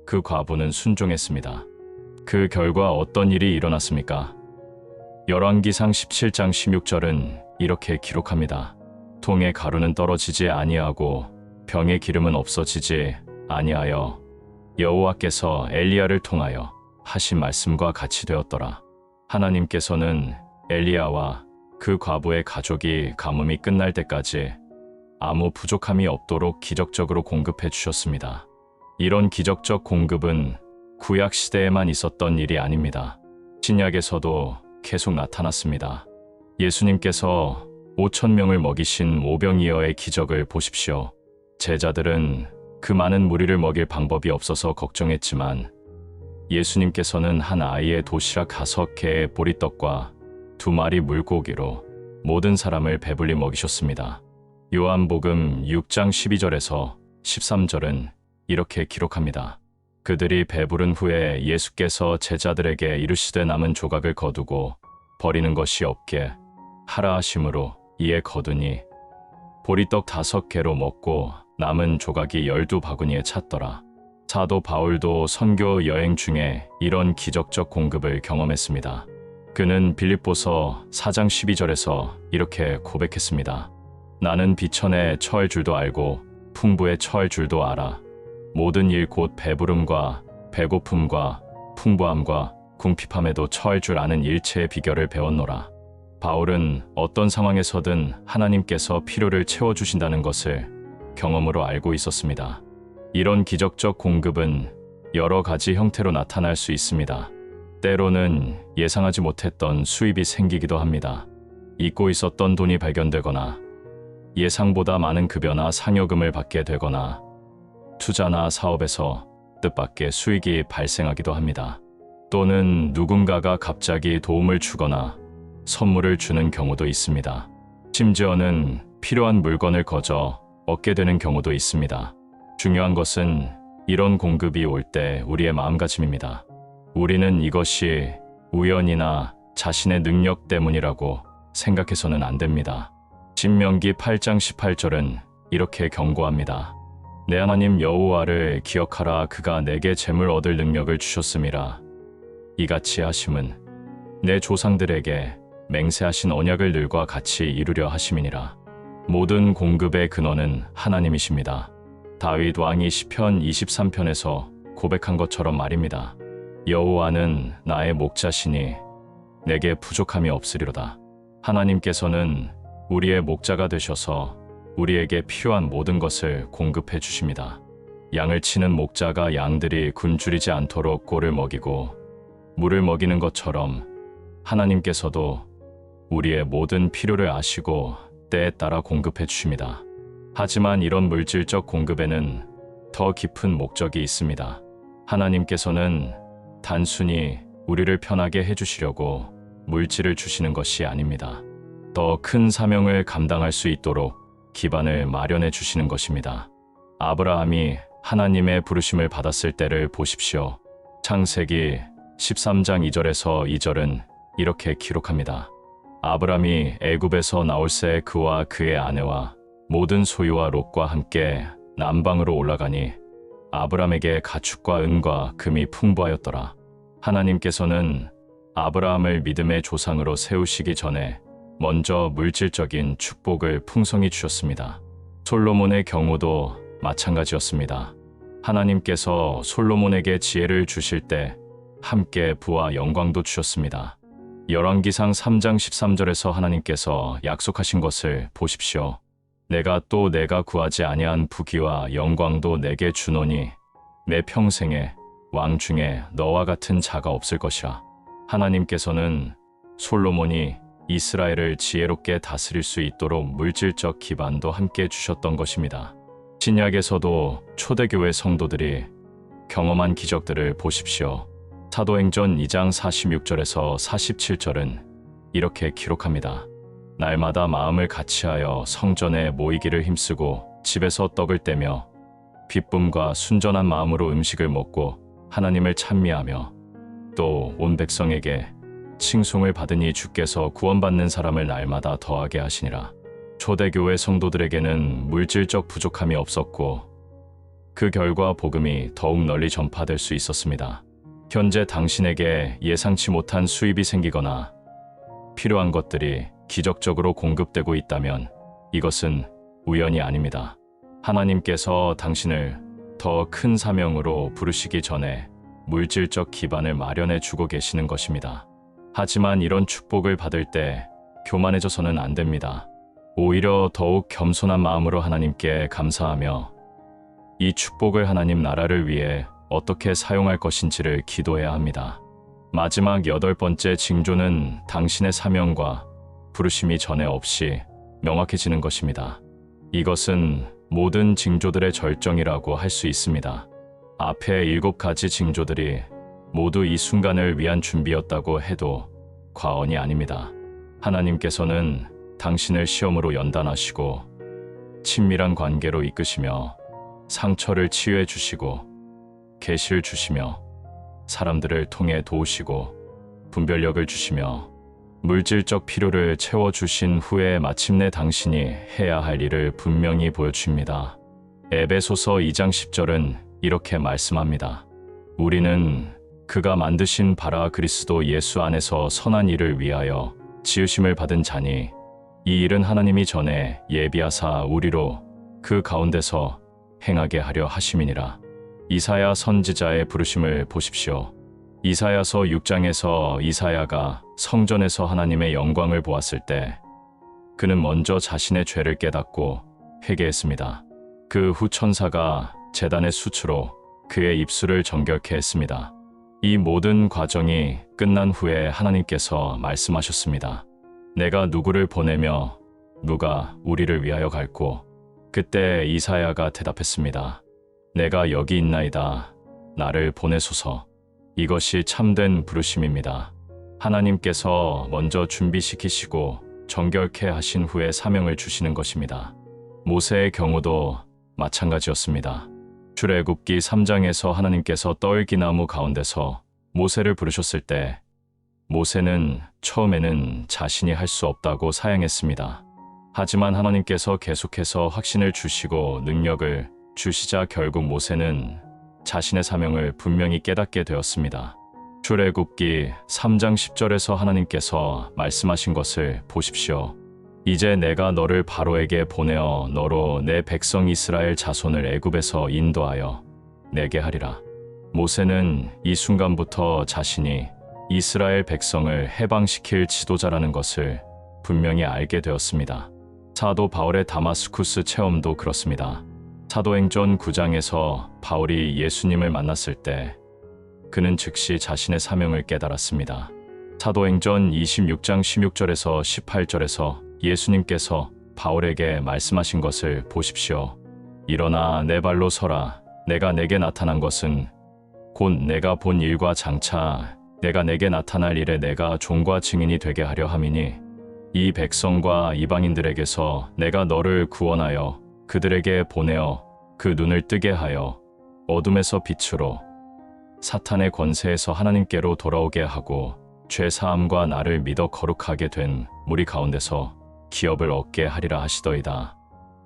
그 과부는 순종했습니다. 그 결과 어떤 일이 일어났습니까? 열왕기상 17장 16절은 이렇게 기록합니다. 통의 가루는 떨어지지 아니하고 병의 기름은 없어지지 아니하여 여호와께서 엘리야를 통하여 하신 말씀과 같이 되었더라. 하나님께서는 엘리야와 그 과부의 가족이 가뭄이 끝날 때까지 아무 부족함이 없도록 기적적으로 공급해 주셨습니다. 이런 기적적 공급은 구약 시대에만 있었던 일이 아닙니다. 신약에서도 계속 나타났습니다. 예수님께서 5천 명을 먹이신 오병이어의 기적을 보십시오. 제자들은 그 많은 무리를 먹일 방법이 없어서 걱정했지만 예수님께서는 한 아이의 도시락 5개의 보리떡과 2마리 물고기로 모든 사람을 배불리 먹이셨습니다. 요한복음 6장 12절에서 13절은 이렇게 기록합니다. 그들이 배부른 후에 예수께서 제자들에게 이르시되 남은 조각을 거두고 버리는 것이 없게 하라 하심으로 이에 거두니 보리떡 5개로 먹고 남은 조각이 12바구니에 찼더라. 사도 바울도 선교 여행 중에 이런 기적적 공급을 경험했습니다. 그는 빌립보서 4장 12절에서 이렇게 고백했습니다. 나는 비천에 처할 줄도 알고 풍부에 처할 줄도 알아. 모든 일 곧 배부름과 배고픔과 풍부함과 궁핍함에도 처할 줄 아는 일체의 비결을 배웠노라. 바울은 어떤 상황에서든 하나님께서 필요를 채워주신다는 것을 경험으로 알고 있었습니다. 이런 기적적 공급은 여러 가지 형태로 나타날 수 있습니다. 때로는 예상하지 못했던 수입이 생기기도 합니다. 잊고 있었던 돈이 발견되거나 예상보다 많은 급여나 상여금을 받게 되거나 투자나 사업에서 뜻밖의 수익이 발생하기도 합니다. 또는 누군가가 갑자기 도움을 주거나 선물을 주는 경우도 있습니다. 심지어는 필요한 물건을 거저 얻게 되는 경우도 있습니다. 중요한 것은 이런 공급이 올 때 우리의 마음가짐입니다. 우리는 이것이 우연이나 자신의 능력 때문이라고 생각해서는 안 됩니다. 신명기 8장 18절은 이렇게 경고합니다. 내 하나님 여호와를 기억하라. 그가 내게 재물 얻을 능력을 주셨음이라. 이같이 하심은 내 조상들에게 맹세하신 언약을 늘과 같이 이루려 하심이니라. 모든 공급의 근원은 하나님이십니다. 다윗 왕이 시편 23편에서 고백한 것처럼 말입니다. 여호와는 나의 목자시니 내게 부족함이 없으리로다. 하나님께서는 우리의 목자가 되셔서 우리에게 필요한 모든 것을 공급해 주십니다. 양을 치는 목자가 양들이 굶주리지 않도록 꼴을 먹이고 물을 먹이는 것처럼 하나님께서도 우리의 모든 필요를 아시고 때에 따라 공급해 주십니다. 하지만 이런 물질적 공급에는 더 깊은 목적이 있습니다. 하나님께서는 단순히 우리를 편하게 해주시려고 물질을 주시는 것이 아닙니다. 더 큰 사명을 감당할 수 있도록 기반을 마련해 주시는 것입니다. 아브라함이 하나님의 부르심을 받았을 때를 보십시오. 창세기 13장 2절에서 2절은 이렇게 기록합니다. 아브라함이 애굽에서 나올 새 그와 그의 아내와 모든 소유와 롯과 함께 남방으로 올라가니 아브라함에게 가축과 은과 금이 풍부하였더라. 하나님께서는 아브라함을 믿음의 조상으로 세우시기 전에 먼저 물질적인 축복을 풍성히 주셨습니다. 솔로몬의 경우도 마찬가지였습니다. 하나님께서 솔로몬에게 지혜를 주실 때 함께 부와 영광도 주셨습니다. 열왕기상 3장 13절에서 하나님께서 약속하신 것을 보십시오. 내가 또 내가 구하지 아니한 부귀와 영광도 내게 주노니 내 평생에 왕 중에 너와 같은 자가 없을 것이라. 하나님께서는 솔로몬이 이스라엘을 지혜롭게 다스릴 수 있도록 물질적 기반도 함께 주셨던 것입니다. 신약에서도 초대교회 성도들이 경험한 기적들을 보십시오. 사도행전 2장 46절에서 47절은 이렇게 기록합니다. 날마다 마음을 같이하여 성전에 모이기를 힘쓰고 집에서 떡을 떼며 기쁨과 순전한 마음으로 음식을 먹고 하나님을 찬미하며 또 온 백성에게 칭송을 받으니 주께서 구원받는 사람을 날마다 더하게 하시니라. 초대교회 성도들에게는 물질적 부족함이 없었고 그 결과 복음이 더욱 널리 전파될 수 있었습니다. 현재 당신에게 예상치 못한 수입이 생기거나 필요한 것들이 기적적으로 공급되고 있다면 이것은 우연이 아닙니다. 하나님께서 당신을 더 큰 사명으로 부르시기 전에 물질적 기반을 마련해 주고 계시는 것입니다. 하지만 이런 축복을 받을 때 교만해져서는 안 됩니다. 오히려 더욱 겸손한 마음으로 하나님께 감사하며 이 축복을 하나님 나라를 위해 어떻게 사용할 것인지를 기도해야 합니다. 마지막 8번째 징조는 당신의 사명과 부르심이 전에 없이 명확해지는 것입니다. 이것은 모든 징조들의 절정이라고 할 수 있습니다. 앞에 7가지 징조들이 모두 이 순간을 위한 준비였다고 해도 과언이 아닙니다. 하나님께서는 당신을 시험으로 연단하시고 친밀한 관계로 이끄시며 상처를 치유해 주시고 계시를 주시며 사람들을 통해 도우시고 분별력을 주시며 물질적 필요를 채워주신 후에 마침내 당신이 해야 할 일을 분명히 보여줍니다. 에베소서 2장 10절은 이렇게 말씀합니다. 우리는 그가 만드신 바라 그리스도 예수 안에서 선한 일을 위하여 지으심을 받은 자니 이 일은 하나님이 전에 예비하사 우리로 그 가운데서 행하게 하려 하심이니라. 이사야 선지자의 부르심을 보십시오. 이사야서 6장에서 이사야가 성전에서 하나님의 영광을 보았을 때 그는 먼저 자신의 죄를 깨닫고 회개했습니다. 그 후 천사가 제단의 수치로 그의 입술을 정결케 했습니다. 이 모든 과정이 끝난 후에 하나님께서 말씀하셨습니다. 내가 누구를 보내며 누가 우리를 위하여 갈고? 그때 이사야가 대답했습니다. 내가 여기 있나이다. 나를 보내소서. 이것이 참된 부르심입니다. 하나님께서 먼저 준비시키시고 정결케 하신 후에 사명을 주시는 것입니다. 모세의 경우도 마찬가지였습니다. 출애굽기 3장에서 하나님께서 떨기나무 가운데서 모세를 부르셨을 때 모세는 처음에는 자신이 할 수 없다고 사양했습니다. 하지만 하나님께서 계속해서 확신을 주시고 능력을 주시자 결국 모세는 자신의 사명을 분명히 깨닫게 되었습니다. 출애굽기 3장 10절에서 하나님께서 말씀하신 것을 보십시오. 이제 내가 너를 바로에게 보내어 너로 내 백성 이스라엘 자손을 애굽에서 인도하여 내게 하리라. 모세는 이 순간부터 자신이 이스라엘 백성을 해방시킬 지도자라는 것을 분명히 알게 되었습니다. 사도 바울의 다마스쿠스 체험도 그렇습니다. 사도행전 9장에서 바울이 예수님을 만났을 때 그는 즉시 자신의 사명을 깨달았습니다. 사도행전 26장 16절에서 18절에서 예수님께서 바울에게 말씀하신 것을 보십시오. 일어나 내 발로 서라. 내가 내게 나타난 것은 곧 내가 본 일과 장차 내가 내게 나타날 일에 내가 종과 증인이 되게 하려 함이니 이 백성과 이방인들에게서 내가 너를 구원하여 그들에게 보내어 그 눈을 뜨게 하여 어둠에서 빛으로 사탄의 권세에서 하나님께로 돌아오게 하고 죄 사함과 나를 믿어 거룩하게 된 무리 가운데서 기업을 얻게 하리라 하시더이다.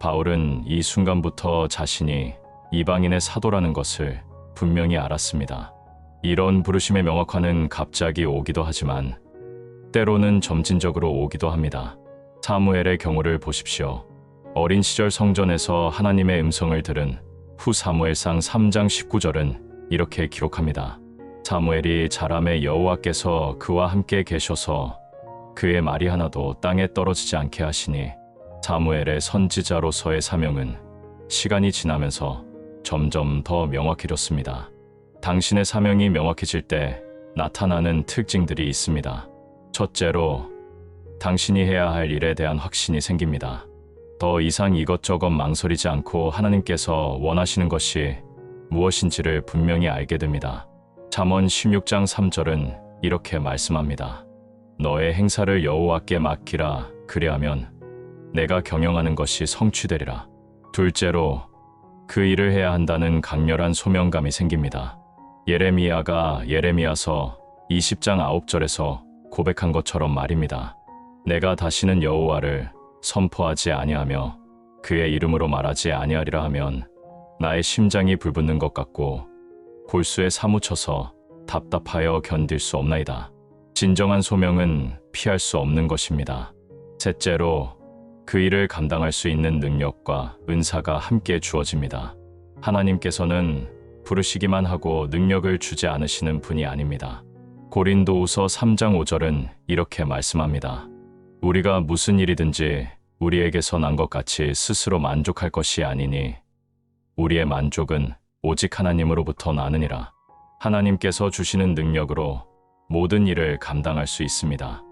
바울은 이 순간부터 자신이 이방인의 사도라는 것을 분명히 알았습니다. 이런 부르심의 명확화는 갑자기 오기도 하지만 때로는 점진적으로 오기도 합니다. 사무엘의 경우를 보십시오. 어린 시절 성전에서 하나님의 음성을 들은 후 사무엘상 3장 19절은 이렇게 기록합니다. 사무엘이 자람에 여호와께서 그와 함께 계셔서 그의 말이 하나도 땅에 떨어지지 않게 하시니 사무엘의 선지자로서의 사명은 시간이 지나면서 점점 더 명확해졌습니다. 당신의 사명이 명확해질 때 나타나는 특징들이 있습니다. 첫째로, 당신이 해야 할 일에 대한 확신이 생깁니다. 더 이상 이것저것 망설이지 않고 하나님께서 원하시는 것이 무엇인지를 분명히 알게 됩니다. 잠언 16장 3절은 이렇게 말씀합니다. 너의 행사를 여호와께 맡기라. 그리하면 내가 경영하는 것이 성취되리라. 둘째로, 그 일을 해야 한다는 강렬한 소명감이 생깁니다. 예레미야가 예레미야서 20장 9절에서 고백한 것처럼 말입니다. 내가 다시는 여호와를 선포하지 아니하며 그의 이름으로 말하지 아니하리라 하면 나의 심장이 불붙는 것 같고 골수에 사무쳐서 답답하여 견딜 수 없나이다. 진정한 소명은 피할 수 없는 것입니다. 셋째로, 그 일을 감당할 수 있는 능력과 은사가 함께 주어집니다. 하나님께서는 부르시기만 하고 능력을 주지 않으시는 분이 아닙니다. 고린도후서 3장 5절은 이렇게 말씀합니다. 우리가 무슨 일이든지 우리에게서 난 것 같이 스스로 만족할 것이 아니니 우리의 만족은 오직 하나님으로부터 나느니라. 하나님께서 주시는 능력으로 모든 일을 감당할 수 있습니다.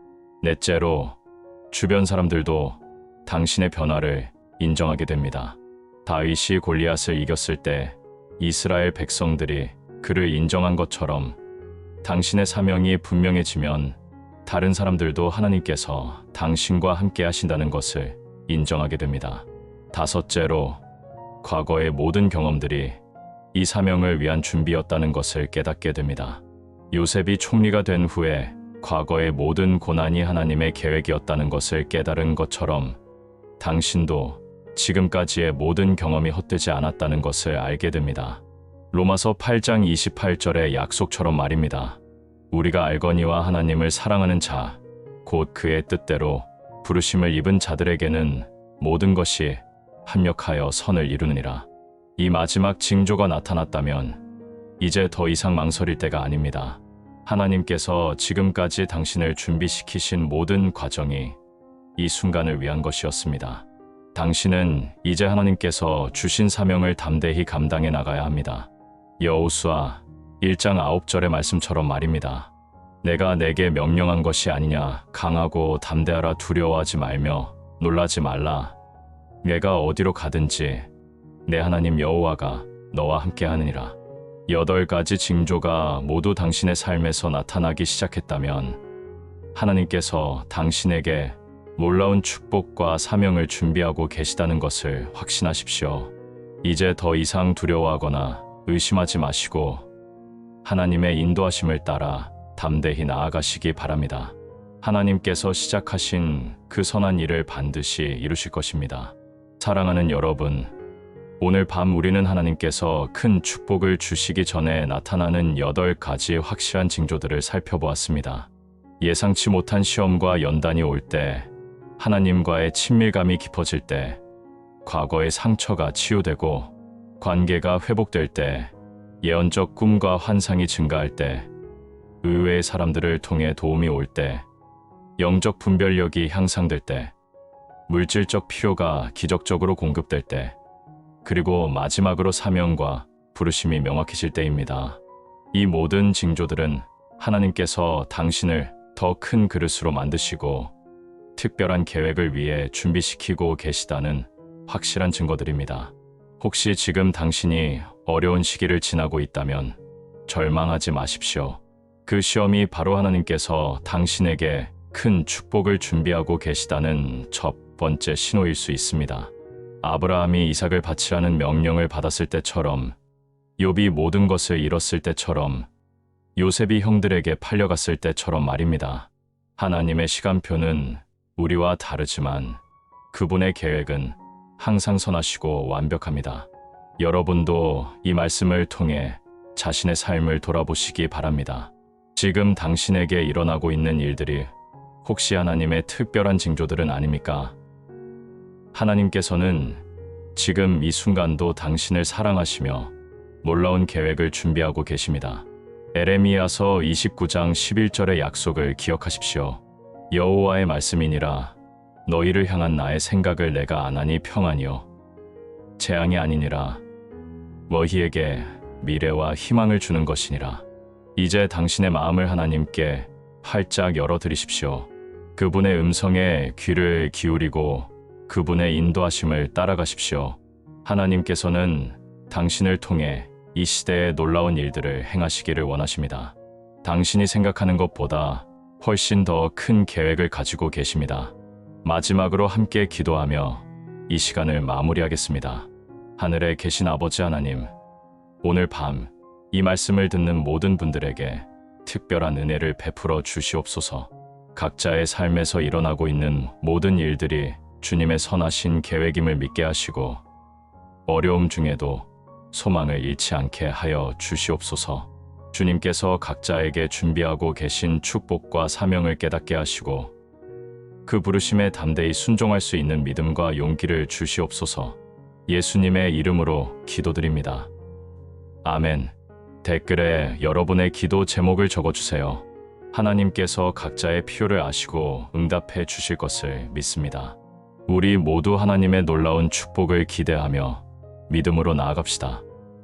넷째로, 주변 사람들도 당신의 변화를 인정하게 됩니다. 다윗이 골리앗을 이겼을 때 이스라엘 백성들이 그를 인정한 것처럼 당신의 사명이 분명해지면 다른 사람들도 하나님께서 당신과 함께 하신다는 것을 인정하게 됩니다. 다섯째로, 과거의 모든 경험들이 이 사명을 위한 준비였다는 것을 깨닫게 됩니다. 요셉이 총리가 된 후에 과거의 모든 고난이 하나님의 계획이었다는 것을 깨달은 것처럼 당신도 지금까지의 모든 경험이 헛되지 않았다는 것을 알게 됩니다. 로마서 8장 28절의 약속처럼 말입니다. 우리가 알거니와 하나님을 사랑하는 자, 곧 그의 뜻대로 부르심을 입은 자들에게는 모든 것이 합력하여 선을 이루느니라. 이 마지막 징조가 나타났다면 이제 더 이상 망설일 때가 아닙니다. 하나님께서 지금까지 당신을 준비시키신 모든 과정이 이 순간을 위한 것이었습니다. 당신은 이제 하나님께서 주신 사명을 담대히 감당해 나가야 합니다. 여호수아 1장 9절의 말씀처럼 말입니다. 내가 내게 명령한 것이 아니냐. 강하고 담대하라. 두려워하지 말며 놀라지 말라. 내가 어디로 가든지 내 하나님 여호와가 너와 함께 하느니라. 8가지 징조가 모두 당신의 삶에서 나타나기 시작했다면 하나님께서 당신에게 놀라운 축복과 사명을 준비하고 계시다는 것을 확신하십시오. 이제 더 이상 두려워하거나 의심하지 마시고 하나님의 인도하심을 따라 담대히 나아가시기 바랍니다. 하나님께서 시작하신 그 선한 일을 반드시 이루실 것입니다. 사랑하는 여러분, 오늘 밤 우리는 하나님께서 큰 축복을 주시기 전에 나타나는 8가지 확실한 징조들을 살펴보았습니다. 예상치 못한 시험과 연단이 올 때, 하나님과의 친밀감이 깊어질 때, 과거의 상처가 치유되고 관계가 회복될 때, 예언적 꿈과 환상이 증가할 때, 의외의 사람들을 통해 도움이 올 때, 영적 분별력이 향상될 때, 물질적 필요가 기적적으로 공급될 때, 그리고 마지막으로 사명과 부르심이 명확해질 때입니다. 이 모든 징조들은 하나님께서 당신을 더 큰 그릇으로 만드시고 특별한 계획을 위해 준비시키고 계시다는 확실한 증거들입니다. 혹시 지금 당신이 어려운 시기를 지나고 있다면 절망하지 마십시오. 그 시험이 바로 하나님께서 당신에게 큰 축복을 준비하고 계시다는 첫 번째 신호일 수 있습니다. 아브라함이 이삭을 바치라는 명령을 받았을 때처럼, 욥이 모든 것을 잃었을 때처럼, 요셉이 형들에게 팔려갔을 때처럼 말입니다. 하나님의 시간표는 우리와 다르지만 그분의 계획은 항상 선하시고 완벽합니다. 여러분도 이 말씀을 통해 자신의 삶을 돌아보시기 바랍니다. 지금 당신에게 일어나고 있는 일들이 혹시 하나님의 특별한 징조들은 아닙니까? 하나님께서는 지금 이 순간도 당신을 사랑하시며 놀라운 계획을 준비하고 계십니다. 에레미야서 29장 11절의 약속을 기억하십시오. 여호와의 말씀이니라. 너희를 향한 나의 생각을 내가 아나니 평안이요 재앙이 아니니라. 너희에게 미래와 희망을 주는 것이니라. 이제 당신의 마음을 하나님께 활짝 열어드리십시오. 그분의 음성에 귀를 기울이고 그분의 인도하심을 따라가십시오. 하나님께서는 당신을 통해 이 시대의 놀라운 일들을 행하시기를 원하십니다. 당신이 생각하는 것보다 훨씬 더 큰 계획을 가지고 계십니다. 마지막으로 함께 기도하며 이 시간을 마무리하겠습니다. 하늘에 계신 아버지 하나님, 오늘 밤 이 말씀을 듣는 모든 분들에게 특별한 은혜를 베풀어 주시옵소서. 각자의 삶에서 일어나고 있는 모든 일들이 주님의 선하신 계획임을 믿게 하시고 어려움 중에도 소망을 잃지 않게 하여 주시옵소서. 주님께서 각자에게 준비하고 계신 축복과 사명을 깨닫게 하시고 그 부르심에 담대히 순종할 수 있는 믿음과 용기를 주시옵소서. 예수님의 이름으로 기도드립니다. 아멘. 댓글에 여러분의 기도 제목을 적어주세요. 하나님께서 각자의 필요를 아시고 응답해 주실 것을 믿습니다. 우리 모두 하나님의 놀라운 축복을 기대하며 믿음으로 나아갑시다.